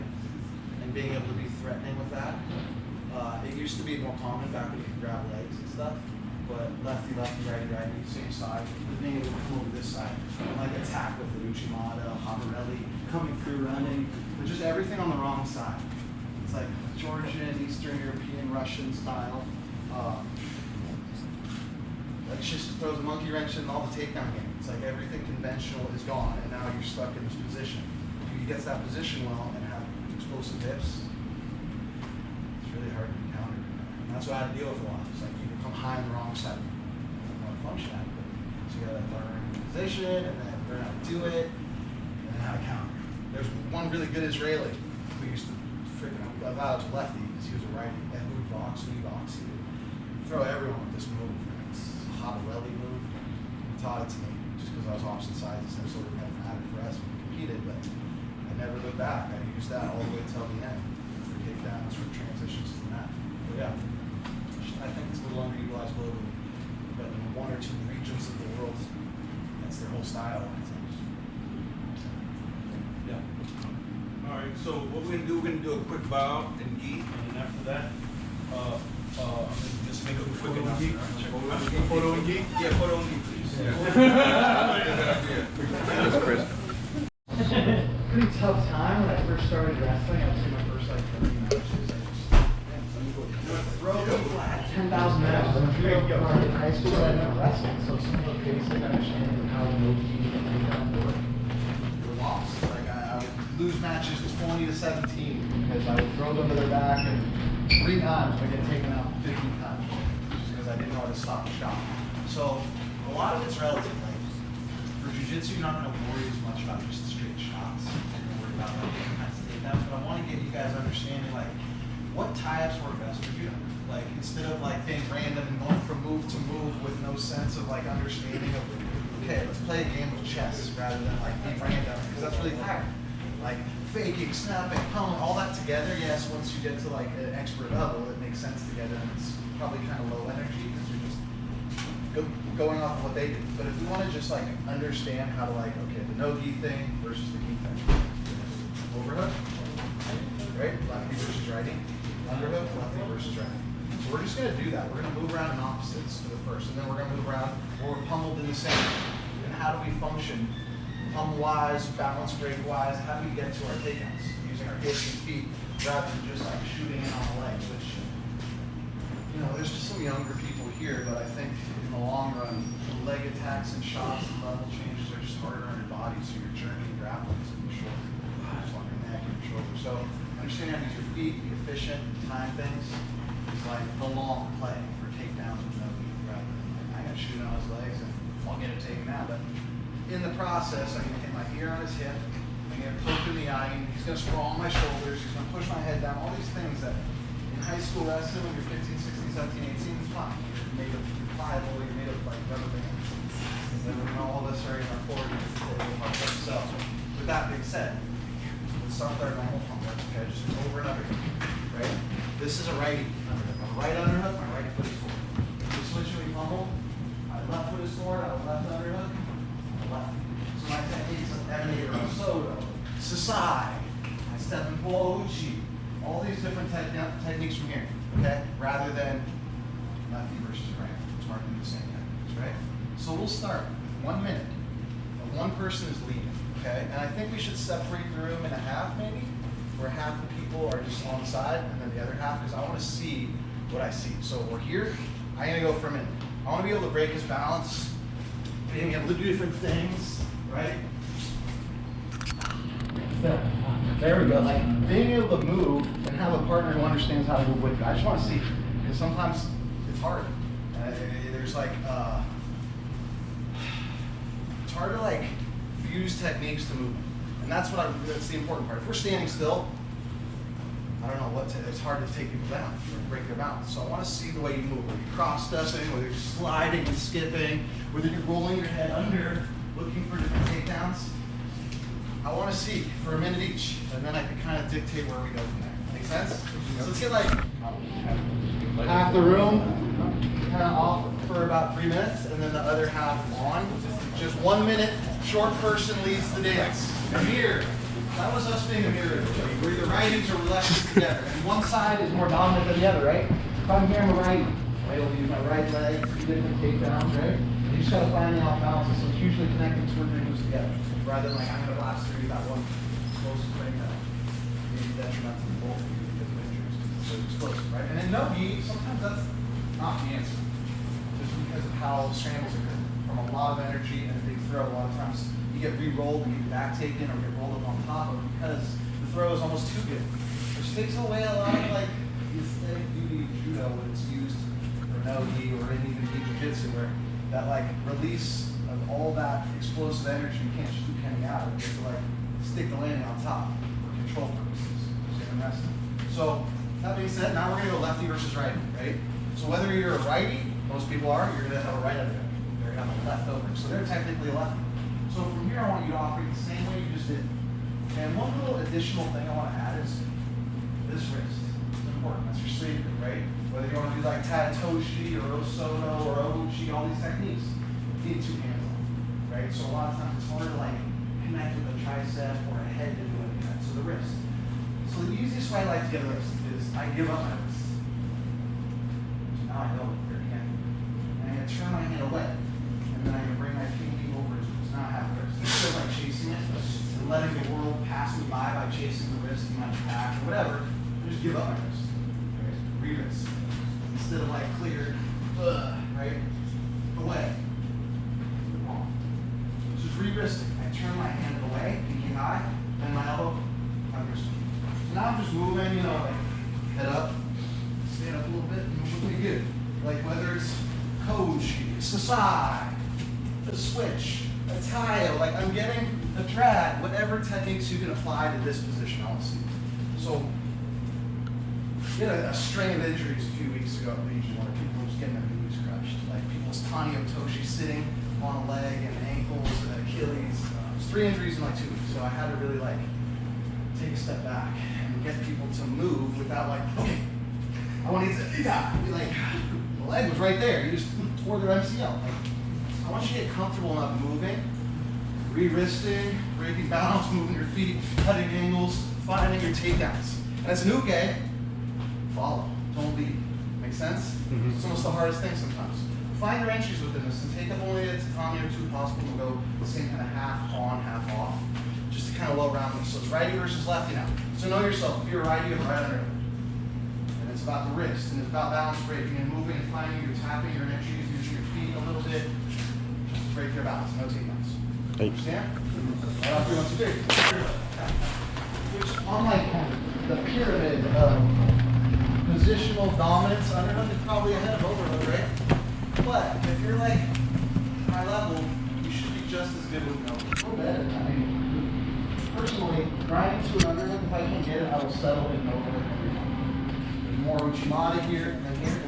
and being able to be threatening with that. It used to be more common back when you could grab legs and stuff, but lefty, righty, same side. But being able to come over this side and like attack with the Uchimata, Havarelli, coming through, running, but just everything on the wrong side. It's like Georgian, Eastern European, Russian style. Like, it's just throws a monkey wrench in all the takedown game. It's like everything conventional is gone, and now you're stuck in this position. If he gets that position well and have explosive hips, it's really hard to be countered. And that's what I had to deal with a lot. It's like people come high on the wrong side. They don't want to function at it. So you gotta learn the position, and then learn how to do it, and then how to counter. There's one really good Israeli who used to freaking allow it to lefty because he was a righty. And who box, he would throw everyone with this move. It's a Habarelli move. He taught it to me just because I was opposite sides. It's sort of mathematic for us when we competed, but I never looked back. I used that all the way till the end for takedowns, for transitions to the mat. But yeah, I think it's a little underutilized globally. But in one or two regions of the world, that's their whole style. I think. Yeah. All right. So what we're gonna do a quick bow and gi, and then after that, I'm gonna just make a quick announcement. Photo and gi? Yeah, photo and gi, please. That's Chris. Pretty tough time when I first started wrestling. I was in my first like 30 matches. I just 10,000 matches. I'm sure in high school I didn't wrestling, so some of the basic understanding of how to know were lost. Like I would lose matches 20 to 17 because I would throw them to their back and 3 times I get taken out 15 times just because I didn't know how to stop the shot. So a lot of it's relative. Like for jiu-jitsu, you're not going to worry as much about just the straight shots. You're going to worry about like different kinds of takedowns. But I want to get you guys understanding like what tie-ups work best for you. Like instead of like being random and going from move to move with no sense of like understanding of okay, let's play a game of chess rather than like being random because that's really tiring. Like faking, snapping, pummeling, all that together. Yes, once you get to like an expert level, it makes sense together, and it's probably kind of low energy because you're just going off of what they do. But if we want to just like understand how to like okay, the no gi thing versus the gi thing, overhook, right? Lefty versus righty, underhook, lefty versus righty. So we're just going to do that. We're going to move around in opposites for the first, and then we're going to move around where we're pummeled in the same. And how do we function? Pummel-wise, balance break-wise, how do we get to our takedowns? Using our hips and feet rather than just like shooting in on the legs, which, you know, there's some younger people here, but I think in the long run, the leg attacks and shots and level changes are just harder on your body, so your journey and grappling is going to be shorter. Just on your neck and your shoulder. So understanding how to use your feet, be efficient, time things, is like the long play for takedowns with no gi rather than like, I'm going to shoot on his legs and I'll get it taken out. But in the process, I'm going to hit my ear on his hip, I'm going to poke in the eye, and he's going to sprawl my shoulders, he's going to push my head down, all these things that in high school wrestling when you're 15, 16, 17, 18, it's fun. You're made of pliable, you're made of like rubber bands. And then all of us are in our 40s, so we'll talk about ourselves. With that being said, let's start with our normal pump work, okay? Just over and under, right? This is a righty underhook. My right underhook, my right foot is forward. We switch and we pummel. My left foot is forward, our left underhook. Left. So my techniques emanate from Soto, Sasai, I step and pull Uchi, all these different techniques from here, okay? Rather than lefty versus right, which aren't the same techniques, right? So we'll start with 1 minute. One person is leading, okay? And I think we should separate the room in a half maybe, where half the people are just on the side and then the other half, because I want to see what I see. So we're here, I'm gonna go for a minute. I want to be able to break his balance, being able to do different things, right? There we go. Like being able to move and have a partner who understands how to move with you. I just want to see, because sometimes it's hard. There's like, it's hard to like fuse techniques to movement, and that's that's the important part. If we're standing still, I don't know it's hard to take people down or break their balance. So I want to see the way you move, whether you're cross-stepping, whether you're sliding and skipping, whether you're rolling your head under, looking for different takedowns. I want to see for a minute each, and then I can kind of dictate where we go from there. Make sense? So let's get like half the room kind of off for about 3 minutes, and then the other half on. Just 1 minute, short person leads the dance. Mirror. That was us being a mirror. We're either righties or we're lefties together. And one side is more dominant than the other, right? If I'm here, I'm a righty. Right? I'll use my right leg, 2 different takedowns, right? You just gotta find the off balance. So it's usually connected to when your moves together. Rather than like, I'm gonna blast through that one explosive thing that may be detrimental to both of you because of injuries. Because it's so explosive, right? And then no gi, sometimes that's not the answer. just because of how scrambles occur from a lot of energy and a big throw. A lot of times you get re-rolled and get your back taken or get rolled up on top of because the throw is almost too good, which takes away a lot of like the aesthetic beauty of judo when it's used for no-gi or in even jiu-jitsu, where that like release of all that explosive energy you can't just keep coming out. You have to like stick the landing on top for control purposes. And resting. So that being said, now we're gonna go lefty versus righty, right? So whether you're a righty, most people are, you're gonna have a right under. They're gonna have a left over. So they're technically a lefty. So from here I want you to operate the same way you just did. And one little additional thing I want to add is this wrist. It's important. That's your sleeve grip, right? Whether you want to do like Tatatoshi or Osoto or Ochi, all these techniques, you need two hands on, right? So a lot of times it's harder to like connect with a tricep or a head to do any of that. So the wrist. So the easiest way I like to get a wrist is I give up my wrist. So now I know it very handy. And I'm going to turn my hand away. And then I'm going to bring my pinky over his wrist. Now I have a wrist. Instead of like chasing it and letting the world pass me by chasing the wrist in my pack or whatever, I just give up my wrist. Right? Re-wrist. Instead of like clear, right? Away. So just re-wristing. I turn my hand away, pinky high, and my elbow, I'm wristing. Now I'm just moving, you know, like head up, stand up a little bit, and move pretty good. Like whether it's Koji, Sasai, the switch, a taio, like I'm getting a drag, whatever techniques you can apply to this position, honestly. So, we had a string of injuries a few weeks ago at Legion where people were just getting their knees crushed. Like people's Tanio Toshi sitting on a leg and ankles and Achilles. It was 3 injuries in like 2 weeks, so I had to really like take a step back and get people to move without like, okay, I want you to be like, the leg was right there. You just tore their MCL. Like, I want you to get comfortable enough moving, re-wristing, breaking balance, moving your feet, cutting angles, finding your takedowns. And as a new guy, follow, don't lead. Make sense? Mm-hmm. It's almost the hardest thing sometimes. Find your entries within this and take up only a tatami or two possible and go the same kind of half on, half off. Just to kind of well round them. So it's righty versus lefty now. So know yourself. If you're a righty, you have a right under. And it's about the wrist, and it's about balance breaking and moving and finding your tapping, your entries, using your feet a little bit. Just to break your balance. No takedowns. Understand? Right off 3, 1, 2, 3. Which on like the pyramid of positional dominance, underhook is probably ahead of overhook, right? But if you're like high level, you should be just as good with no. Or better. I mean, personally, grinding to an underhook, if I can get it, I will settle in an overhook every time. There's more Uchimata here than here.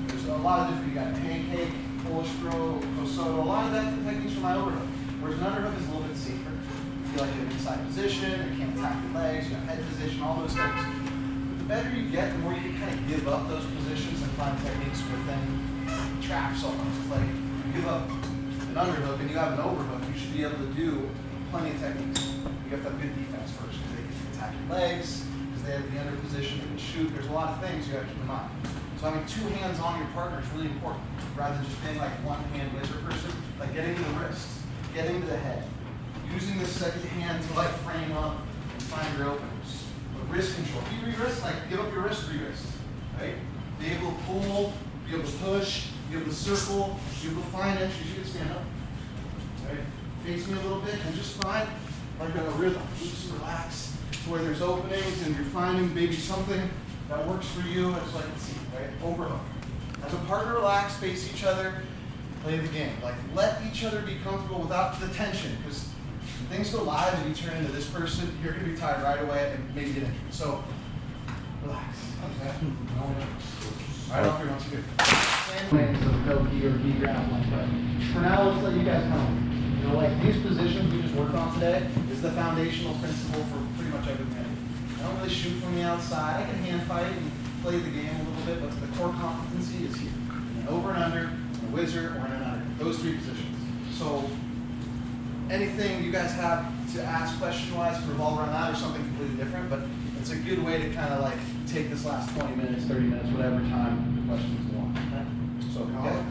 There's a lot of different, you got pancake, Polish throw, Kosoto, a lot of that techniques for my overhook. Whereas an underhook is a little bit safer. You feel like you're in inside position, you can't attack your legs, you have head position, all those things. But the better you get, the more you can kind of give up those positions and find techniques within traps almost. It's like you give up an underhook and you have an overhook, you should be able to do plenty of techniques. You have to have good defense first because they can attack your legs, because they have the under position, they can shoot. There's a lot of things you have to keep in mind. So having 2 hands on your partner is really important, rather than just being like one hand laser person, like getting to the wrist, getting to the head, using the second hand to like frame up and find your openers. But wrist control. If you re-wrist, like give up your wrist, re-wrist, right? Be able to pull, be able to push, be able to circle, be able to find entries. You can stand up, right? Face me a little bit and just find like a rhythm. Just relax to where there's openings and you're finding maybe something that works for you as like a team, right? Overhook. As a partner, relax, face each other, play the game. Like let each other be comfortable without the tension, because when things go live and you turn into this person, you're gonna be tired right away and maybe get injured. So relax. Okay? All right, off your own too. Same lanes of Koki or gi grappling, but for now, let's let you guys know. You know, like these positions we just worked on today is the foundational principle for pretty much everything. I don't really shoot from the outside. I can hand fight and play the game a little bit, but the core competency is here. An over and under, a whizzer, or an under. Those 3 positions. So anything you guys have to ask question-wise can revolve around that or something completely different, but it's a good way to kind of like take this last 20 minutes, 30 minutes, whatever time the questions go on. Okay? So, yeah.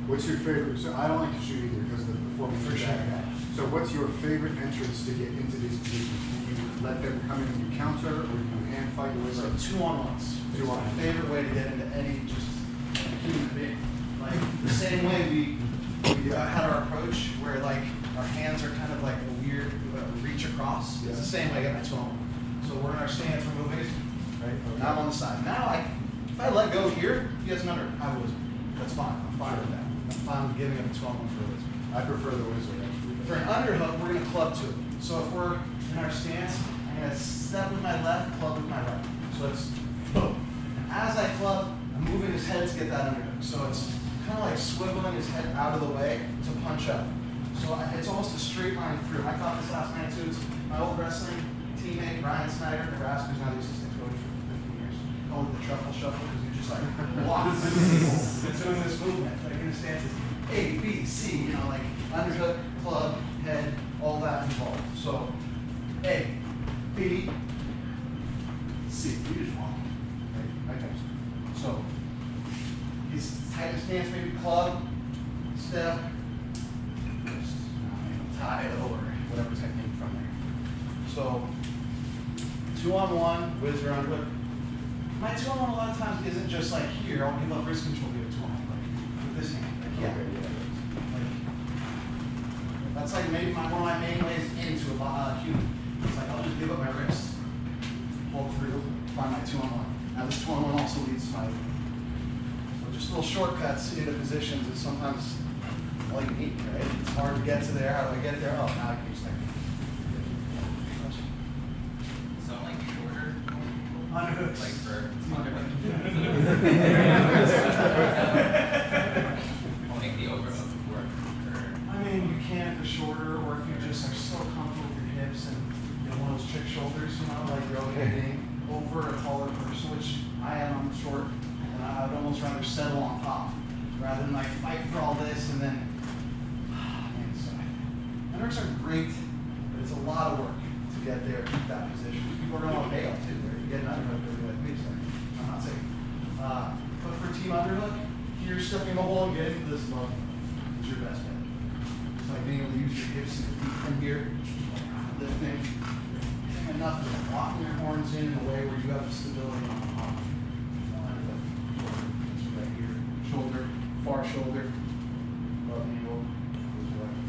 What's your favorite? So I don't like to shoot either because the performance is bad. So what's your favorite entrance to get into these positions? Do you let them come in and you counter, or do you hand fight? So 2-on-1s. 2-on-1. My favorite way to get into any just human being. Like the same way we had our approach where like our hands are kind of like a weird reach across. It's the same way I get my toe on. So we're in our stance, we're moving, right? Now I'm on the side. Now if I let go here, he has an under. I have a wizard. That's fine. I'm fine with that. I'm fine with giving him a 12-1 for a wizard. I prefer the wizard, actually. For an underhook, we're going to club to it. So if we're in our stance, I'm going to step with my left, club with my right. So it's boom. And as I club, I'm moving his head to get that underhook. So it's kind of like swiveling his head out of the way to punch up. So it's almost a straight line through. I taught this last night too. It's my old wrestling teammate, Ryan Snyder, Nebraska, who's now the assistant coach for 15 years. Called it the truffle shuffle because you just like walk through the people doing this movement. Like in the stances, A, B, C, you know, like underhook, club, head, all that involved. So A, B, C. You just walk. Right? Okay. So he's tight in stance, maybe club, step, just tie it over, whatever technique from there. So 2-on-1, whizzer underhook. My 2-on-1 a lot of times isn't just like here, I'll give up wrist control, give it 2-on-1, like with this hand. Like, yeah. Like, that's like maybe one of my main ways into a human. It's like I'll just give up my wrist, pull through, find my 2-on-1. Now this 2-on-1 also leads to my, so just little shortcuts into positions is sometimes all you need, right? It's hard to get to there. How do I get there? Oh, now I can use technique. So I'm like shorter. Underhooks. Like for I'll make the overhook work. I mean, you can if you're shorter, or if you just are so comfortable with your hips and you know one of those trick shoulders, you know, like you're always being over a taller person, which I am. I'm short, and I would almost rather settle on top rather than like fight for all this and then. Man, so underhooks are great, but it's a lot of work to get there, keep that position. People are going to want to bail too. You get an underhook, they're like, wait a second, I'm not safe. But for team underhook, you're stepping the hole and getting to this level. It's your best bet. It's like being able to use your hips and feet from here, lifting, enough of it, locking your horns in a way where you have stability on the top. Right here, shoulder, far shoulder, love angle, goes right.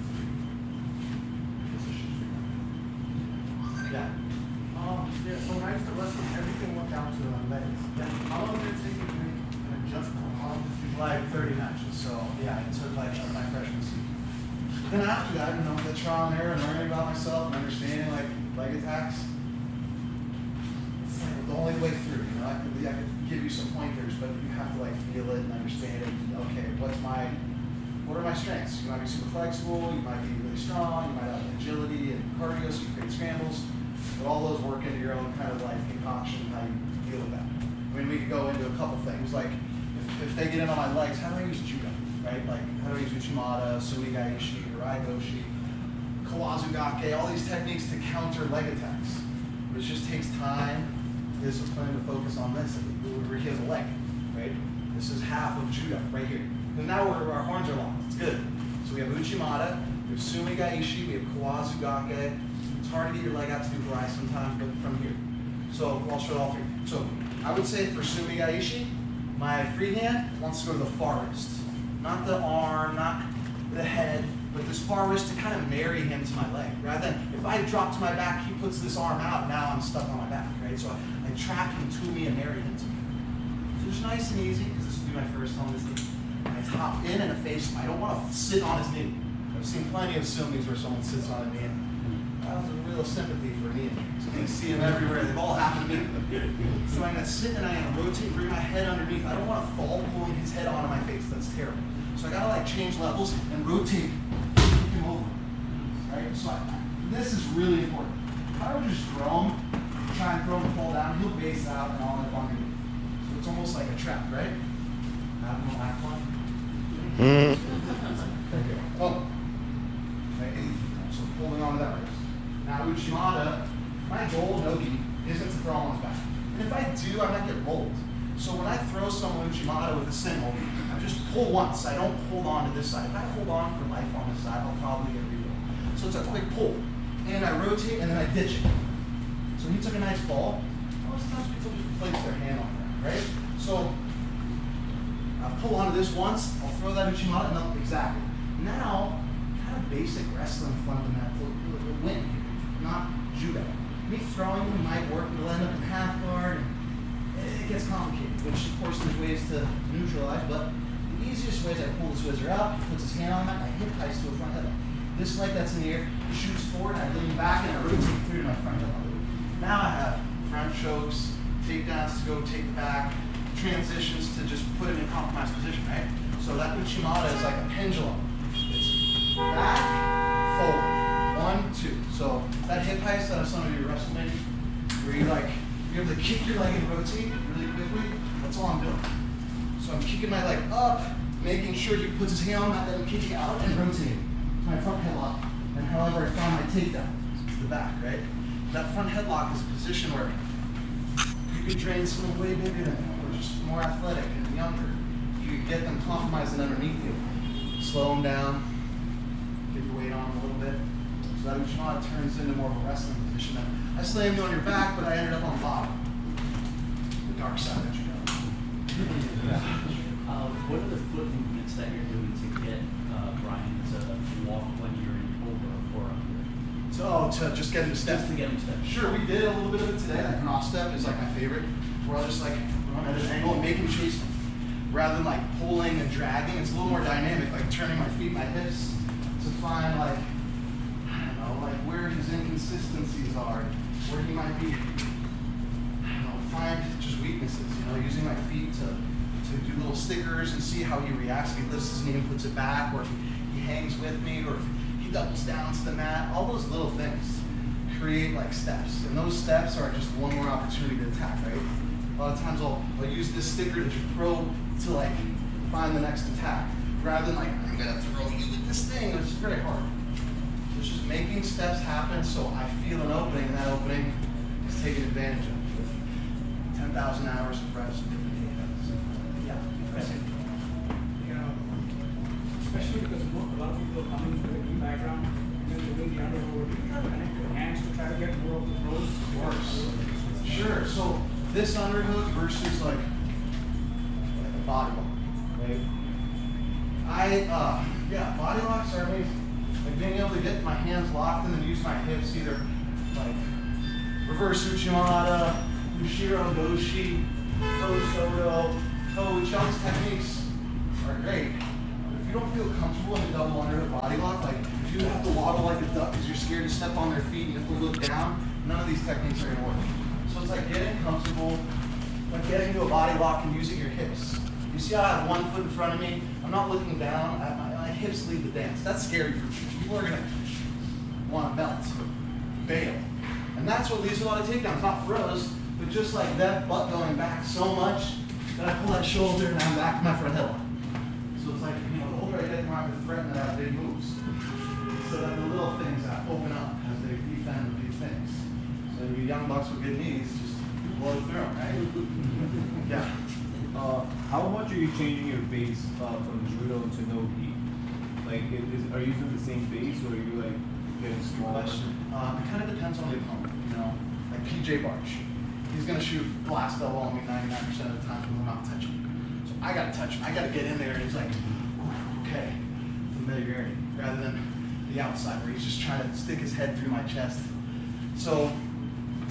Yeah. Yeah, so when I used to wrestle, everything went down to the legs. Yeah. How long did it take you to make an adjustment? Like 30 matches, so yeah, it took like my freshman season. Then after that, you know, the trial and error and learning about myself and understanding like leg attacks, it's like the only way through, you know. I could give you some pointers, but you have to like feel it and understand it. Okay, what are my strengths? You might be super flexible, you might be really strong, you might have agility and cardio, so you create scrambles. But all those work into your own kind of like concoction, how you deal with that. I mean, we could go into a couple things, like if they get in on my legs, how do I use judo, right? Like, how do I use uchimata, sumigaishi, raigoshi, kawazugake, all these techniques to counter leg attacks. Which just takes time, discipline to focus on this. Where he has a leg, right? This is half of judo, right here. Because now our horns are locked, it's good. So we have uchimata, we have sumigaishi, we have kawazugake. It's hard to get your leg out to do Harai sometimes, but from here. So I'll show all three. So I would say for sumigaishi, my free hand wants to go to the far wrist. Not the arm, not the head, but this far wrist to kind of marry him to my leg. Rather than if I drop to my back, he puts this arm out, now I'm stuck on my back, right? So I trap him to me and marry him to me. So it's nice and easy, because this will be my first on this knee. I hop in and I face him. I don't want to sit on his knee. I've seen plenty of sumis where someone sits on a knee. I have a real sympathy for knee injuries. You can see them everywhere. They've all happened to me. So I'm going to sit and I'm going to rotate, bring my head underneath. I don't want to fall pulling his head onto my face. That's terrible. So I got to like change levels and rotate, keep him over. Right? So this is really important. If I would just throw him, try and throw him and fall down, he'll base out and I'll end up underneath. So it's almost like a trap, right? Abdominal act one. Oh. Right. So holding on to that wrist. Now uchimata, my goal, Nogi, isn't to throw on his back. And if I do, I might get rolled. So when I throw someone uchimata with a single, I just pull once. I don't hold on to this side. If I hold on for life on this side, I'll probably get rerolled. So it's a quick pull. And I rotate and then I ditch it. So he took a nice ball. Most times people just place their hand on that, right? So I'll pull onto this once, I'll throw that Uchimata, and then exactly. Now, kind of basic wrestling fundamental win, not judo. Me throwing them might work, it'll end up in half guard, and it gets complicated, which of course there's ways to neutralize, but the easiest way is I pull this whizzer up, he puts his hand on that, I hip heist to a front headlock. This leg that's in the air, he shoots forward, I lean back, and I rotate through to my front headlock. Now I have front chokes, takedowns to go take back, transitions to just put it in a compromised position, right? So that Uchimata is like a pendulum. It's back, forward, 1, 2. So that hip heist that some of you wrestle maybe, where you're able to kick your leg and rotate really quickly, that's all I'm doing. So I'm kicking my leg up, making sure he puts his hand on that, then I'm kicking out and rotating to my front headlock. And however I find my takedown, it's the back, right? That front headlock is a position where you could train someone way bigger than them, or just more athletic and younger. You could get them compromising underneath you. Slow them down, get your weight on them a little bit. So that Uchimata turns into more of a wrestling position. I slammed you on your back, but I ended up on bottom. The dark side of judo. What are the foot movements that you're doing to get Brian to walk when you're in over or under? To just get him to step. Just to get him to step. Sure, we did a little bit of it today. That cross step is like my favorite, where I'll just like run at an angle and make him chase me. Rather than like pulling and dragging, it's a little more dynamic, like turning my feet, my hips to find like, I don't know, like where his inconsistencies are, where he might be, I don't know, find just weaknesses, you know, using my feet to do little stickers and see how he reacts. If he lifts his knee and puts it back, or if he hangs with me, or if he doubles down to the mat, all those little things create like steps. And those steps are just one more opportunity to attack, right? A lot of times I'll use this sticker to just throw to like find the next attack, rather than like, I'm gonna throw you with this thing, which is very hard. It's just making steps happen so I feel an opening, and that opening is taken advantage of with 10,000 hours of reps and different takedowns. Yeah, that's it. Especially because a lot of people are coming from the knee background and then they're doing the underhook. Do you try to connect your hands to try to get more of the throws? Of course. Sure. So this underhook versus like a body lock. Right? Body locks are amazing. Like being able to get my hands locked and then use my hips, either like reverse Uchimata, Ushiro Doshi, Toe Soto, Toe Uchi. All these techniques are great. If you don't feel comfortable in a double underhook body lock, like if you have to waddle like a duck because you're scared to step on their feet and if we look down, none of these techniques are gonna work. So it's like getting comfortable, like getting into a body lock and using your hips. You see how I have one foot in front of me? I'm not looking down, my hips lead the dance. That's scary for people. People are gonna want to melt, bail. And that's what leads to a lot of takedowns, not throws, but just like that butt going back so much that I pull that shoulder and I'm back to my front headlock. So it's like, you know, the older I get, the more I have to threaten that I have big moves. So that the little things that open up as they defend the big things. So you young bucks with good knees, just blow through them, right? Yeah. How much are you changing your base from judo to no gi? Like, are you using the same base, or are you like getting smaller? Question. It kind of depends on the opponent, you know. Like PJ Barch, he's gonna shoot blast double on me 99% of the time when I'm not touching. So I gotta touch him. I gotta get in there, and he's like, okay, familiarity, rather than the outside where he's just trying to stick his head through my chest. So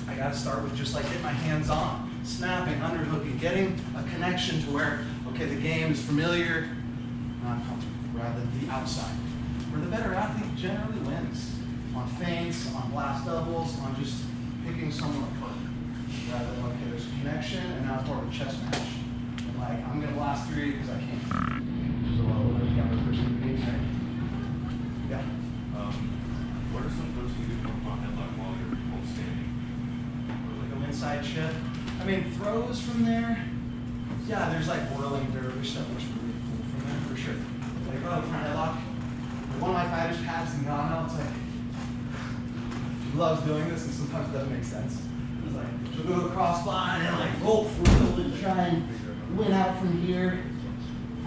I gotta start with just like getting my hands on, snapping, underhooking, getting a connection to where, okay, the game is familiar, not comfortable, rather than the outside. Where the better athlete generally wins. On feints, on blast doubles, on just picking someone apart. Rather than, okay, there's a connection, and now it's more of a chess match. And like, I'm gonna blast through you because I can. So the younger person can be, right? Yeah. What are some throws you do from front headlock while you're both standing? Like an inside chip. I mean, throws from there, yeah, there's like whirling dervish that looks really cool from there, for sure. Like, oh, front headlock. One of my fighters, Pat's in Ghana, it's like, he loves doing this, and sometimes it doesn't make sense. It's like, she'll go across line and like roll through and try and win out from here.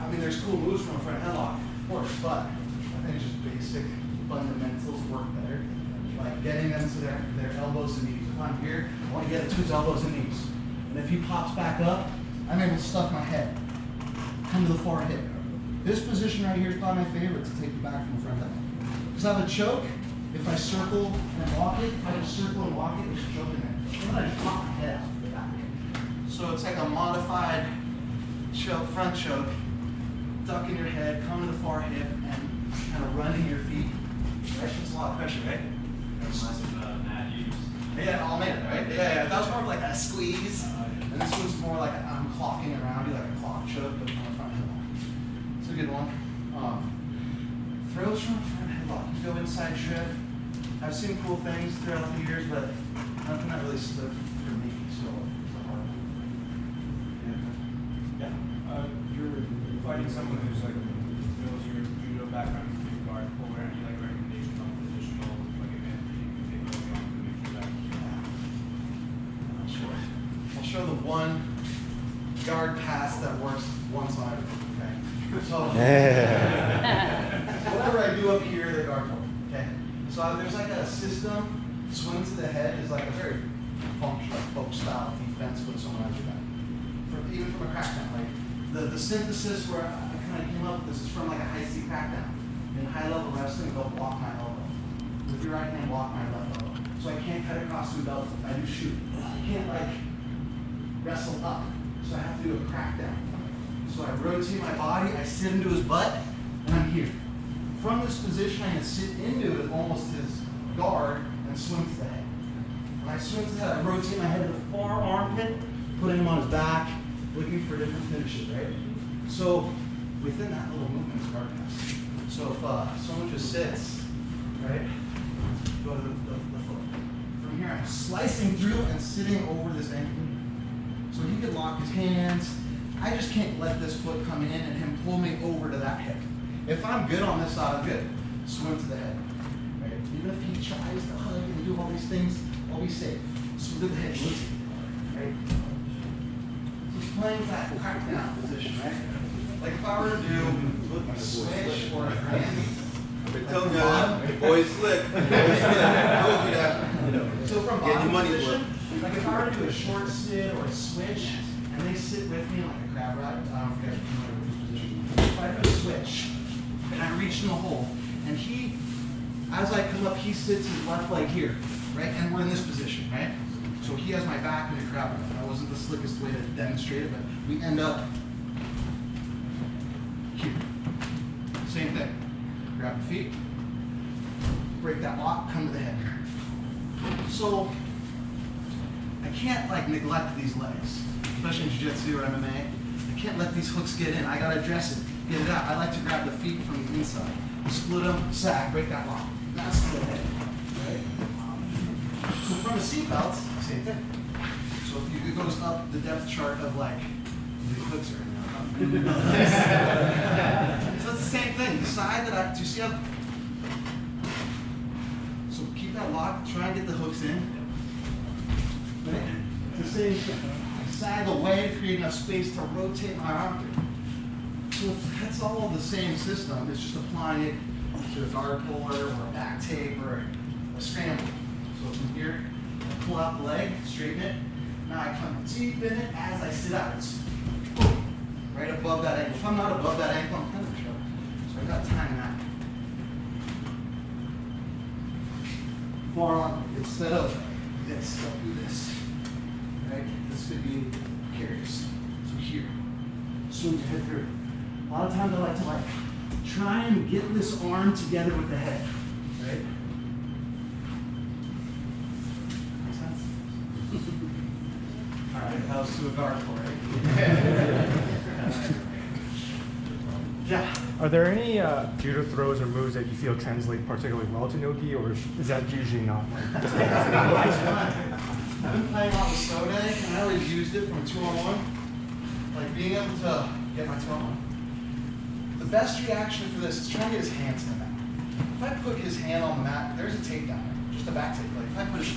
I mean, there's cool moves from a front headlock, of course, but I think just basic fundamentals work better. Like getting them to their elbows and knees. If I'm here, I want to get it to his elbows and knees. And if he pops back up, I'm able to stuff my head. come to the far hip. This position right here is probably my favorite to take you back from the front headlock. Because I have a choke, if I circle and walk it, if I just circle and walk it, there's a choke in there. Then I just pop my head out the back. So it's like a modified choke, front choke, ducking your head, coming to the far hip, and kind of running your feet. Right? It's a lot of pressure, right? Matt used. Yeah, all man, right? Yeah, that was more of like a squeeze. And this one's more like I'm clocking around you, like a clock choke, but on the front headlock. It's a good one. Throws from the front headlock. You go inside trip. I've seen cool things throughout the years, but nothing that really stood for me. So it's a hard one. Yeah. You're fighting someone who's like knows your judo background, you guard, pull around, you like recommendations on positional, like advantage you can take early on to make sure that. Sure. I'll show the one guard pass that works one side. Okay. So whatever I do up here, the guard will. Okay. So there's like a system. Swing to the head is like a very functional folk style defense when someone has your back. Even from a crackdown, like the synthesis where I kind of came up with this is from like a high C crackdown. In high level wrestling, they'll block my elbow. With your right hand, block my left elbow. So I can't cut across to a belt. I do shoot. I can't like wrestle up. So I have to do a crackdown. So I rotate my body, I sit into his butt, and I'm here. From this position, I can sit into it, almost his guard, and swing to the head. When I swing to the head, I rotate my head to the far armpit, putting him on his back, looking for different finishes, right? So within that little movement is guard pass. So if someone just sits, right, go to the foot. From here, I'm slicing through and sitting over this ankle. So he could lock his hands. I just can't let this foot come in and him pull me over to that hip. If I'm good on this side, I'm good. Swim to the head. Right? Even if he tries to hug and do all these things, I'll be safe. Swim to the head, rotate. Right? So he's playing that crackdown position, right? Like if I were to do a switch or a grand. I've been telling you, the boy's slick. The boy's slick. I told you that. So from Get your bottom money position, worth. like if I were to do a short sit or a switch, and they sit with me like a crab ride, I don't know if you guys are familiar with this position. If I do a switch, and I reach in the hole, and he, as I come up, he sits his left leg here, right? And we're in this position, right? So he has my back in the crab ride. That wasn't the slickest way to demonstrate it, but we end up here. Same thing. Grab the feet, break that lock, come to the head. So I can't like neglect these legs, especially in jiu-jitsu or MMA. I can't let these hooks get in. I gotta address it, get it out. I like to grab the feet from the inside, split them, sag, break that lock. That's the head, right? So from the seatbelt, same thing. So if it goes up the depth chart of like the hooks are in there. So it's the same thing. The side that do you see how? So keep that lock. Try and get the hooks in. Right? It's the same thing. I sag away to create enough space to rotate my arm through. So that's all the same system. It's just applying it to a guard puller or a back tape or a scramble. So from here, I pull out the leg, straighten it. Now I come deep in it as I sit out. It's right above that ankle. If I'm not above that ankle, I'm kind of in trouble. So I got time that. Forearm, instead of this, don't do this. Right? This could be carries. So here. Swing your head through. A lot of times I like to try and get this arm together with the head. Right? Make sense? Alright, that was to a guard for it. Yeah. Are there any judo throws or moves that you feel translate particularly well to no-gi, or is that usually not? I've been playing a lot with Sode, and I always used it from 2-on-1. Like being able to get my 2-on-1. The best reaction for this is trying to get his hands in the mat. If I put his hand on the mat, there's a takedown there, just a back take. Like if I put his,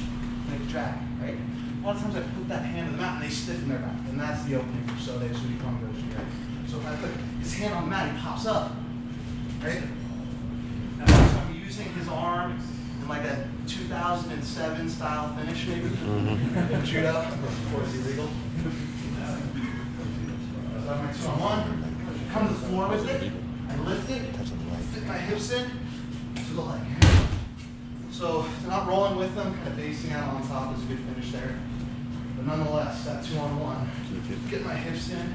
like drag, right? A lot of times I put that hand in the mat and they stiffen their back, and that's the opening for Sode, so you come goes right? So if I put his hand on the mat, he pops up, right? Now I'm using his arm in like a 2007 style finish, maybe. Judo, before it's illegal. So I have my 2-on-1. come to the floor with it, I lift it, fit my hips in to the leg. So not rolling with them, kind of basing out on top is a good finish there. But nonetheless, that 2-on-1, get my hips in,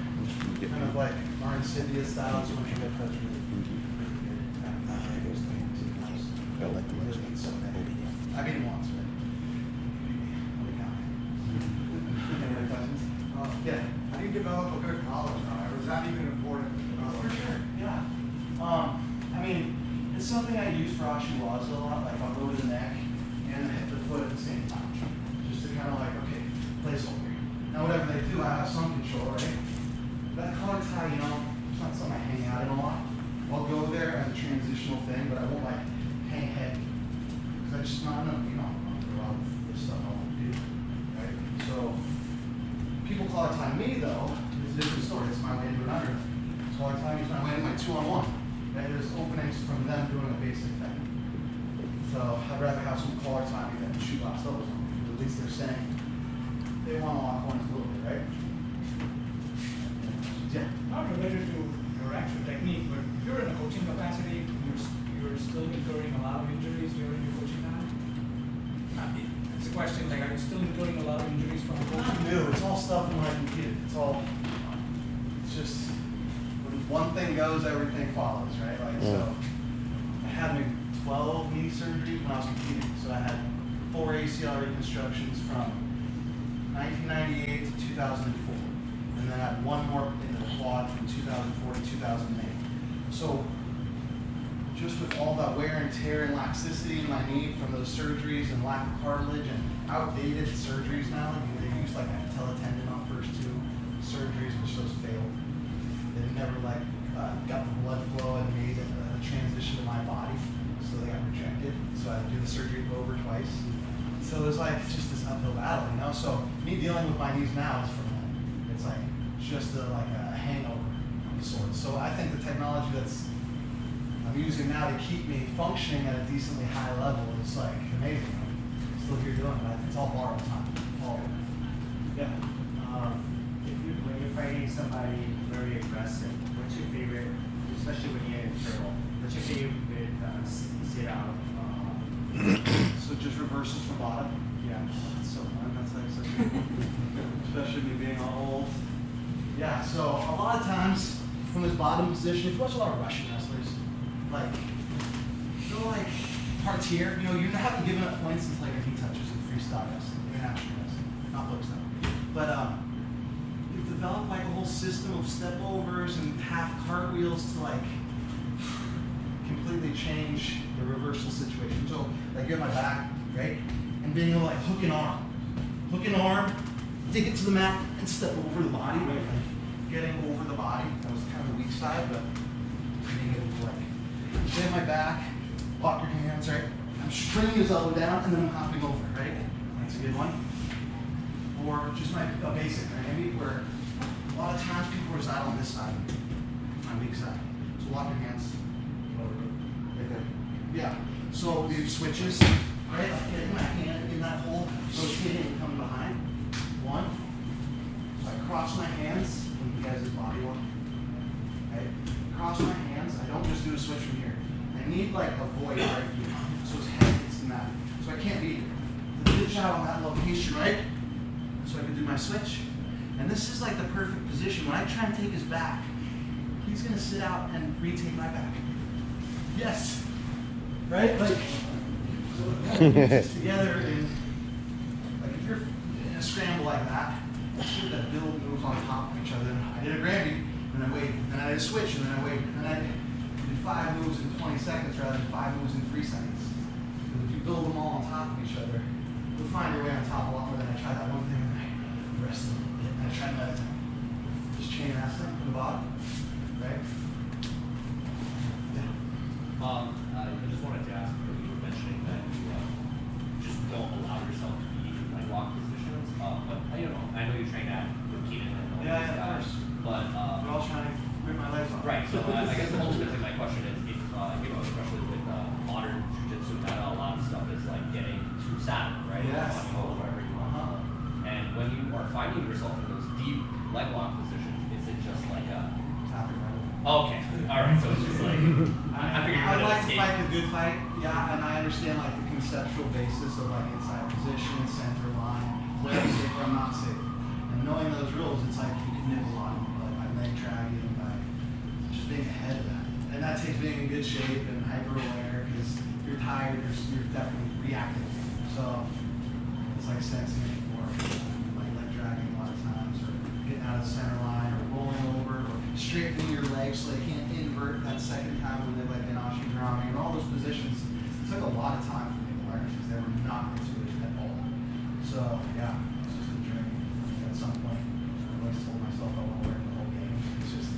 kind of like Martin Cynthia style, so much you get touch with. I beat him once, but Any other questions? Yeah. How do you develop a good college drive? Is that even important? For sure, yeah. I mean, it's something I use for Ashiwaza a lot, like I'll go to the neck and hit the foot at the same time. Just to kind of like, okay, placeholder. Now whatever they do, I have some control, right? That collar tie, you know, it's not something I hang out in a lot. I'll go there as a transitional thing, but I won't like hang heavy. Because I just not enough, you know, I'm a lot of this stuff I want to do, right? So, people collar tie me though, it's a different story. It's my way into an under. Collar tie me is my way into my 2-on-1. Right? There's openings from them doing a basic thing. So I'd rather have some collar tie me than shoot box those. At least they're saying they want to lock corners a little bit, right? Yeah. Not related to your actual technique, but if you're in a coaching capacity, you're still incurring a lot of injuries during your coaching time. It's a question like, are you still incurring a lot of injuries from coaching? Not new. It's all stuff from when I competed. It's all. It's just when one thing goes, everything follows, right? Like so. I had maybe 12 knee surgeries when I was competing. So I had 4 ACL reconstructions from 1998 to 2004. And then I had one more in the quad from 2004 to 2008. So just with all that wear and tear and laxity in my knee from those surgeries and lack of cartilage and outdated surgeries now, I mean, they used like a patella tendon on first 2 surgeries, which those failed. They never like got the blood flow and made a transition to my body, so they got rejected. So I had to do the surgery over twice. So there's like just this uphill battle, you know. So me dealing with my knees now is from that. It's like just like a hangover of sorts. So I think the technology that's I'm using now to keep me functioning at a decently high level is like amazing. I'm still here doing it. It's all borrowed time. All of it. Yeah. When you're fighting somebody very aggressive, what's your favorite, especially when you're in turtle, what's your favorite sit out? So just reverses from bottom. Yeah. That's so fun. That's like such a, especially me being all old. Yeah. So a lot of times from this bottom position, if you watch a lot of Russian wrestlers, like they're like parterre. You know, you haven't given up points until your knee touches in freestyle wrestling, international wrestling, not book stuff. But you've developed like a whole system of step overs and half cartwheels to like completely change the reversal situation. So like you're on my back, right? And being able to like hook an arm, dig it to the mat, and step over the body, right? Like getting over the body. That was kind of the weak side, but being able to like lay on my back, lock your hands, right? I'm stringing his elbow down, and then I'm hopping over, right? That's a good one. Or just a basic, right? Maybe where a lot of times people reside on this side, my weak side. So lock your hands. Right there. Yeah. So we do switches, right? Like getting my hand in that hole, rotating and coming behind. 1. So I cross my hands when you guys' body work. Okay? Cross my hands. I don't just do a switch from here. I need like a void right here. So his head hits the mat. So I can't be the pitch out on that location, right? So I can do my switch. And this is like the perfect position. When I try and take his back, he's gonna sit out and retake my back. Yes. Right? Like, so it kind of pieces together and like if you're in a scramble like that, see that build moves on top of each other. I did a Granby, then I waited, then I did a switch, and then I waited, and then I did 5 moves in 20 seconds rather than 5 moves in 3 seconds. Because if you build them all on top of each other, you'll find your way on top a lot more than I tried that one thing and I rest a little bit. And I tried another time. Just chain wrestling from the bottom, right? Yeah. I just wanted to ask, you were mentioning that you just don't allow yourself to be in like lock positions. But I don't know. I know you train at Keenan and all Yeah, these of guys, course. but We're all trying to rip my legs off. right. So I guess ultimately my question is, if you know, especially with modern jiu-jitsu, now a lot of stuff is like getting to saddle, right? Yes. On hold, wherever you want. And when you are finding yourself in those deep leg lock positions, is it just like a Tap it right away. Okay, alright, so it's just like, I figured you I were like gonna to fight the good fight, yeah, and I understand like the conceptual basis of like inside position, center line, where I'm safe, where I'm not safe. And knowing those rules, it's like you can nibble on them, like by leg dragging, by just being ahead of that. And that takes being in good shape and hyper aware, because if you're tired, you're definitely reacting. So it's like sensing it more, like leg dragging a lot of times, or getting out of the center line, or rolling over, or straightening your legs so they can't invert that second time when they like an Ashi drowning, and all those positions. It took a lot of time for me to learn because they were not intuitive at all. So yeah, it's just a journey. At some point, I always told myself I want to learn the whole game. It's just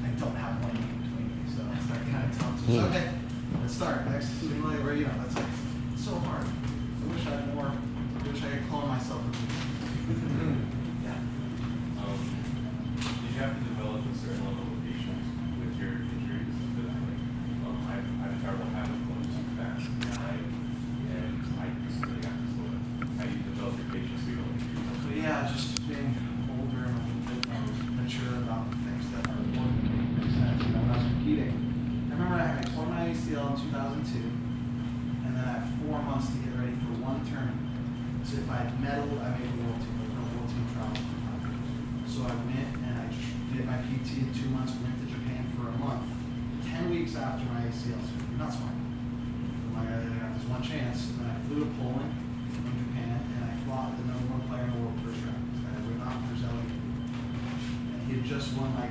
I don't have one game between me, so it's like kind of tough. So okay, let's start. Next, where you know that's like it's so hard. I wish I had more. I wish I could clone myself. Yeah. Did you have to develop a certain level of patience with your injuries? Because I have a terrible habit of going too fast, right? And I just really have to slow it. How do you develop your patience so you don't injure yourself? So yeah, just being older and a little bit more mature about the things that are important to me. Makes sense. You know, when I was competing, I remember I had torn my ACL in 2002, and then I had 4 months to get ready for one tournament. So if I had medaled, I made the world team, no world team trial. So I went and I did my PT in 2 months, went to Japan for a month. 10 weeks after my ACL surgery, not smart. I'm like, I got this one chance. And then I flew to Poland from Japan, and I fought the #1 player in the world first round. I was not Brazilian. And he had just won like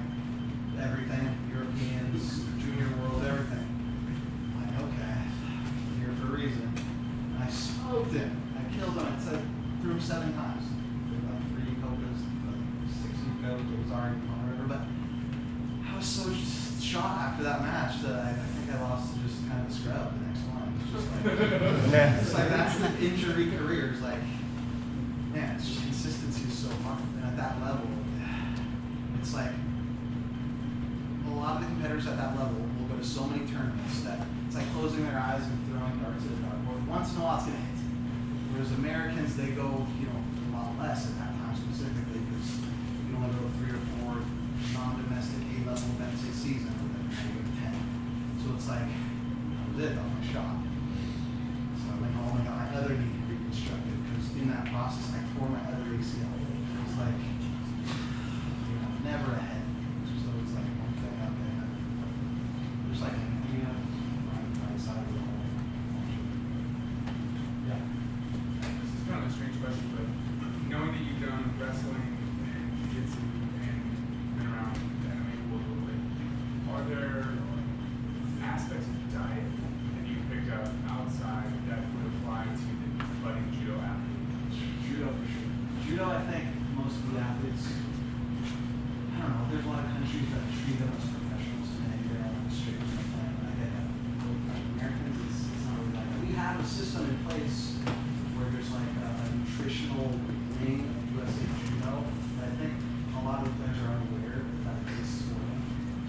everything, Europeans, junior world, everything. I'm like, okay, I'm here for a reason. And I smoked him. I killed him. I said, threw him 7 times. Did like 3 copas, 6 copas. It was already on the river, but I was so shot after that match that I think I lost to just kind of scrub the next one. It's just like, it's like that's the injury career. It's like, man, it's just consistency is so hard. And at that level, it's like a lot of the competitors at that level will go to so many tournaments that it's like closing their eyes and throwing darts at a dartboard. Once in a while, it's gonna hit. Whereas Americans, they go, you know, a lot less at that time specifically because you only go 3 or 4 non-domestic A-level events a season, or then you go to 10. So it's like, that was it, that was my shot. So I went home and got my other knee reconstructed because in that process, I tore my other ACL. It was like, you know, never ahead. So it's like one thing out there. There's like, you know, right side of the whole. Yeah. This is kind of a strange question, but knowing that you've done wrestling and jiu-jitsu and been around the MMA world a little bit, are there aspects of diet that you picked up outside that would apply to the budding judo athlete? Judo for sure. Judo, I think most of the athletes, I don't know, there's a lot of countries that treat them as professionals and they're on the street or something. And I get that. Americans, it's not really like that. We have a system in place where there's like a nutritional wing of USA Judo. And I think a lot of the players are unaware that that exists for them.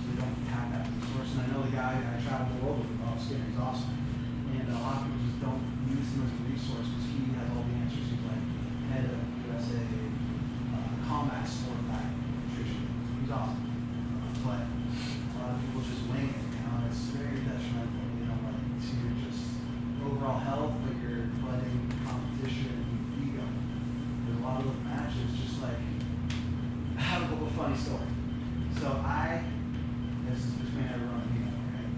So they don't have that resource. And I know the guy, I traveled the world with him, Bob Skinner, he's awesome. And a lot of people just don't use him as a resource because he has all the answers. He's like head of USA combat sport back nutrition. He's awesome. But a lot of people just wing it, you know, it's very detrimental, you know, like to your just overall health, but your budding competition and ego. There's a lot of those matches just like I have a little funny story. So this is between everyone and me, right?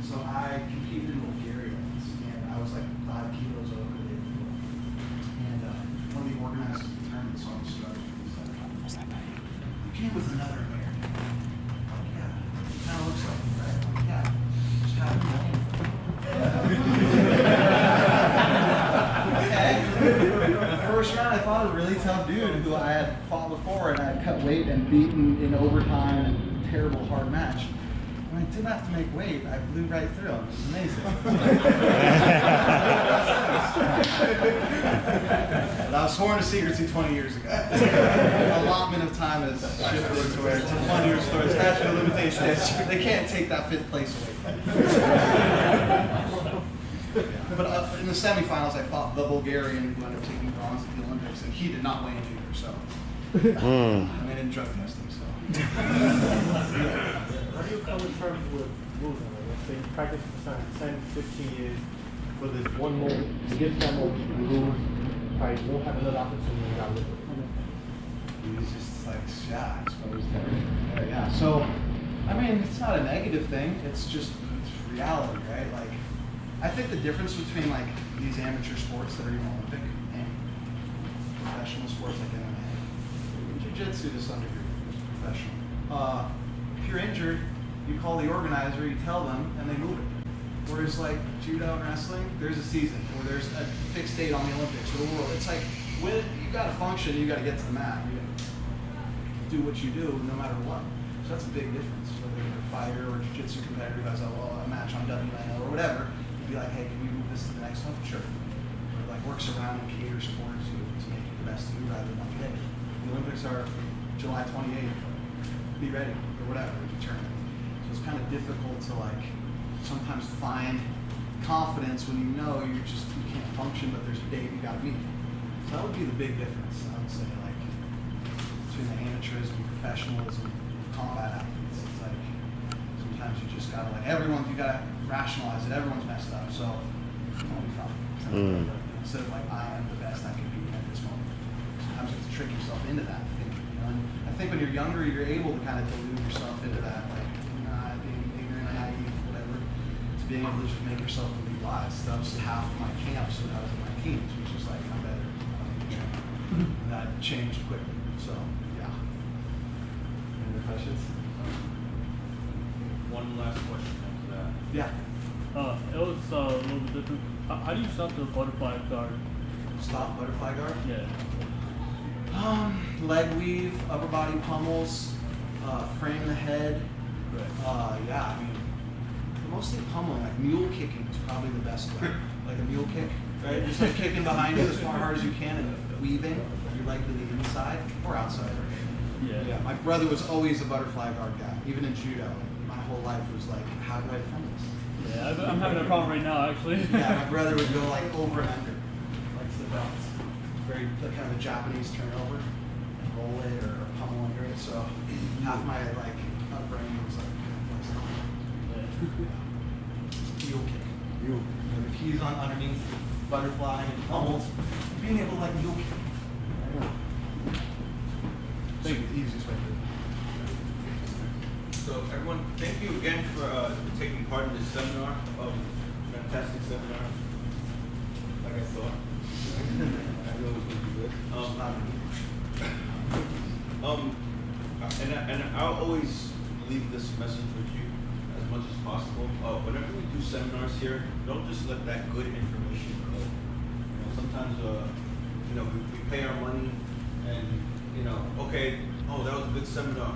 So I competed in Bulgaria once, and I was like 5 kilos over the day before. And one of the organizers of the tournament saw me struggling. He's like, you came with another American. I'm like, yeah, he kind of looks like me, right? I'm like, yeah, just have him name. Okay. First round, I fought a really tough dude who I had fought before, and I had cut weight and beaten in overtime and a terrible hard match. And I didn't have to make weight. I blew right through him. It was amazing. But I was sworn to secrecy 20 years ago. Allotment of time has shifted to where it's a funnier story. Statute of limitations. They can't take that 5th place away from me. But in the semifinals, I fought the Bulgarian who ended up taking bronze at the Olympics, and he did not weigh in either. So, and they didn't drug test him. So. How do you come to terms with losing? Like, let's say you practice for 10, 15 years, for this one moment, you get to that moment, you lose, probably won't have another opportunity, you gotta live with it. It's just like, yeah, I suppose. Yeah. So, I mean, it's not a negative thing. It's just it's reality, right? Like, I think the difference between like these amateur sports that are even Olympic and professional sports like MMA, jiu-jitsu to some degree is professional. If you're injured, you call the organizer, you tell them, and they move it. Whereas like judo and wrestling, there's a season, or there's a fixed date on the Olympics or the world. It's like, when you gotta function, you gotta get to the mat. You gotta do what you do no matter what. So that's a big difference. Whether you're a fighter or a jiu-jitsu competitor who has a match on WNL or whatever, you'd be like, hey, can we move this to the next one? Sure. Or like works around and caters towards you to make it the best of you rather than like, hey, the Olympics are July 28th. Be ready or whatever, determined. So it's kind of difficult to like sometimes find confidence when you know you can't function, but there's a date you gotta meet. So that would be the big difference, I would say, like between the amateurism and professionalism of combat athletes. It's like sometimes you just gotta like you gotta rationalize it. Everyone's messed up, so I'll be fine. Instead of like I am the best I can be at this moment. Sometimes you have to trick yourself into that thinking. You know? And I think when you're younger, you're able to kind of delude yourself into that, like being ignorant, naive, whatever. To being able to just make yourself believe lies. That was half of my camps when I was in my teens, which was like I'm better. And that changed quickly. So yeah. Any other questions? One last question after that. Yeah. It was a little bit different. How do you stop the butterfly guard? Stop butterfly guard? Yeah. Leg weave, upper body pummels, frame the head. Yeah, I mean, mostly pummeling, like mule kicking is probably the best way. Like a mule kick, right? Just like kicking behind you as far hard as you can and weaving your leg to the inside or outside. Yeah. My brother was always a butterfly guard guy, even in judo. My whole life was like, how do I defend this? Yeah, I'm having a problem right now, actually. Yeah, my brother would go like over and under, like to the belt. Very kind of a Japanese turnover, and roll it or pummel under it. So half my like upbringing was like heel kick. And if he's on underneath butterfly and pummels, being able to like heel kick. Thank you. The easiest way to do it. So everyone, thank you again for taking part in this seminar. Fantastic seminar. Like I thought. I know it was going to be good. And I'll always leave this message with you as much as possible. Whenever we do seminars here, don't just let that good information go. You know, sometimes we pay our money and okay, oh, that was a good seminar,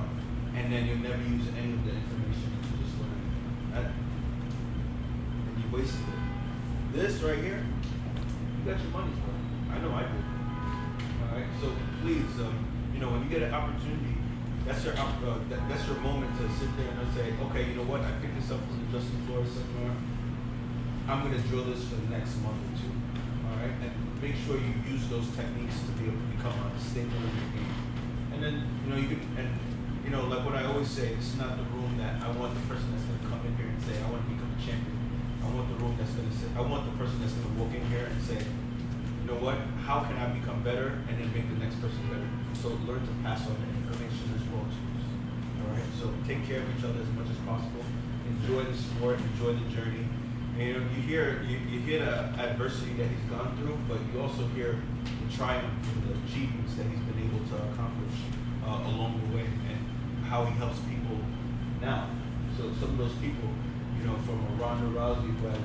and then you'll never use any of the information that you just learned. And you wasted it. This right here, you got your money's worth. I know I did. All right, so please, when you get an opportunity, that's your moment to sit there and say, okay, you know what? I picked this up from the Justin Flores seminar. I'm going to drill this for the next month or two. All right, and make sure you use those techniques to be able to become a staple in your game. And then like what I always say, this is not the room that I want the person that's going to come in here and say, I want to become a champion. I want the room that's going to say, I want the person that's going to walk in here and say, you know what? How can I become better and then make the next person better? So learn to pass on the information as well to you. All right. So take care of each other as much as possible. Enjoy the sport. Enjoy the journey. And you hear the adversity that he's gone through, but you also hear the triumph and the achievements that he's been able to accomplish along the way, and how he helps people now. So some of those people, from Ronda Rousey, who has a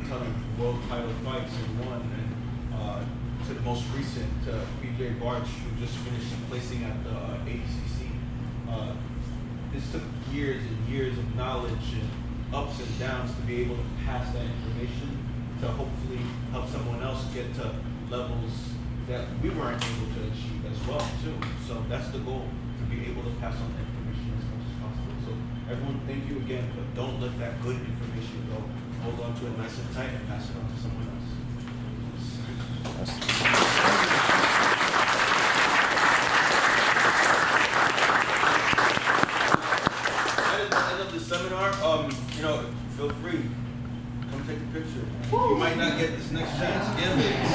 ton of world title fights and won, and to the most recent BJ Barch, who just finished placing at the ADCC. This took years and years of knowledge and ups and downs to be able to pass that information to hopefully help someone else get to levels that we weren't able to achieve as well too. So that's the goal, to be able to pass on that information as much as possible. So everyone, thank you again, but don't let that good information go. Hold on to it nice and tight and pass it on to someone else. That is You might not get this next chance again, ladies.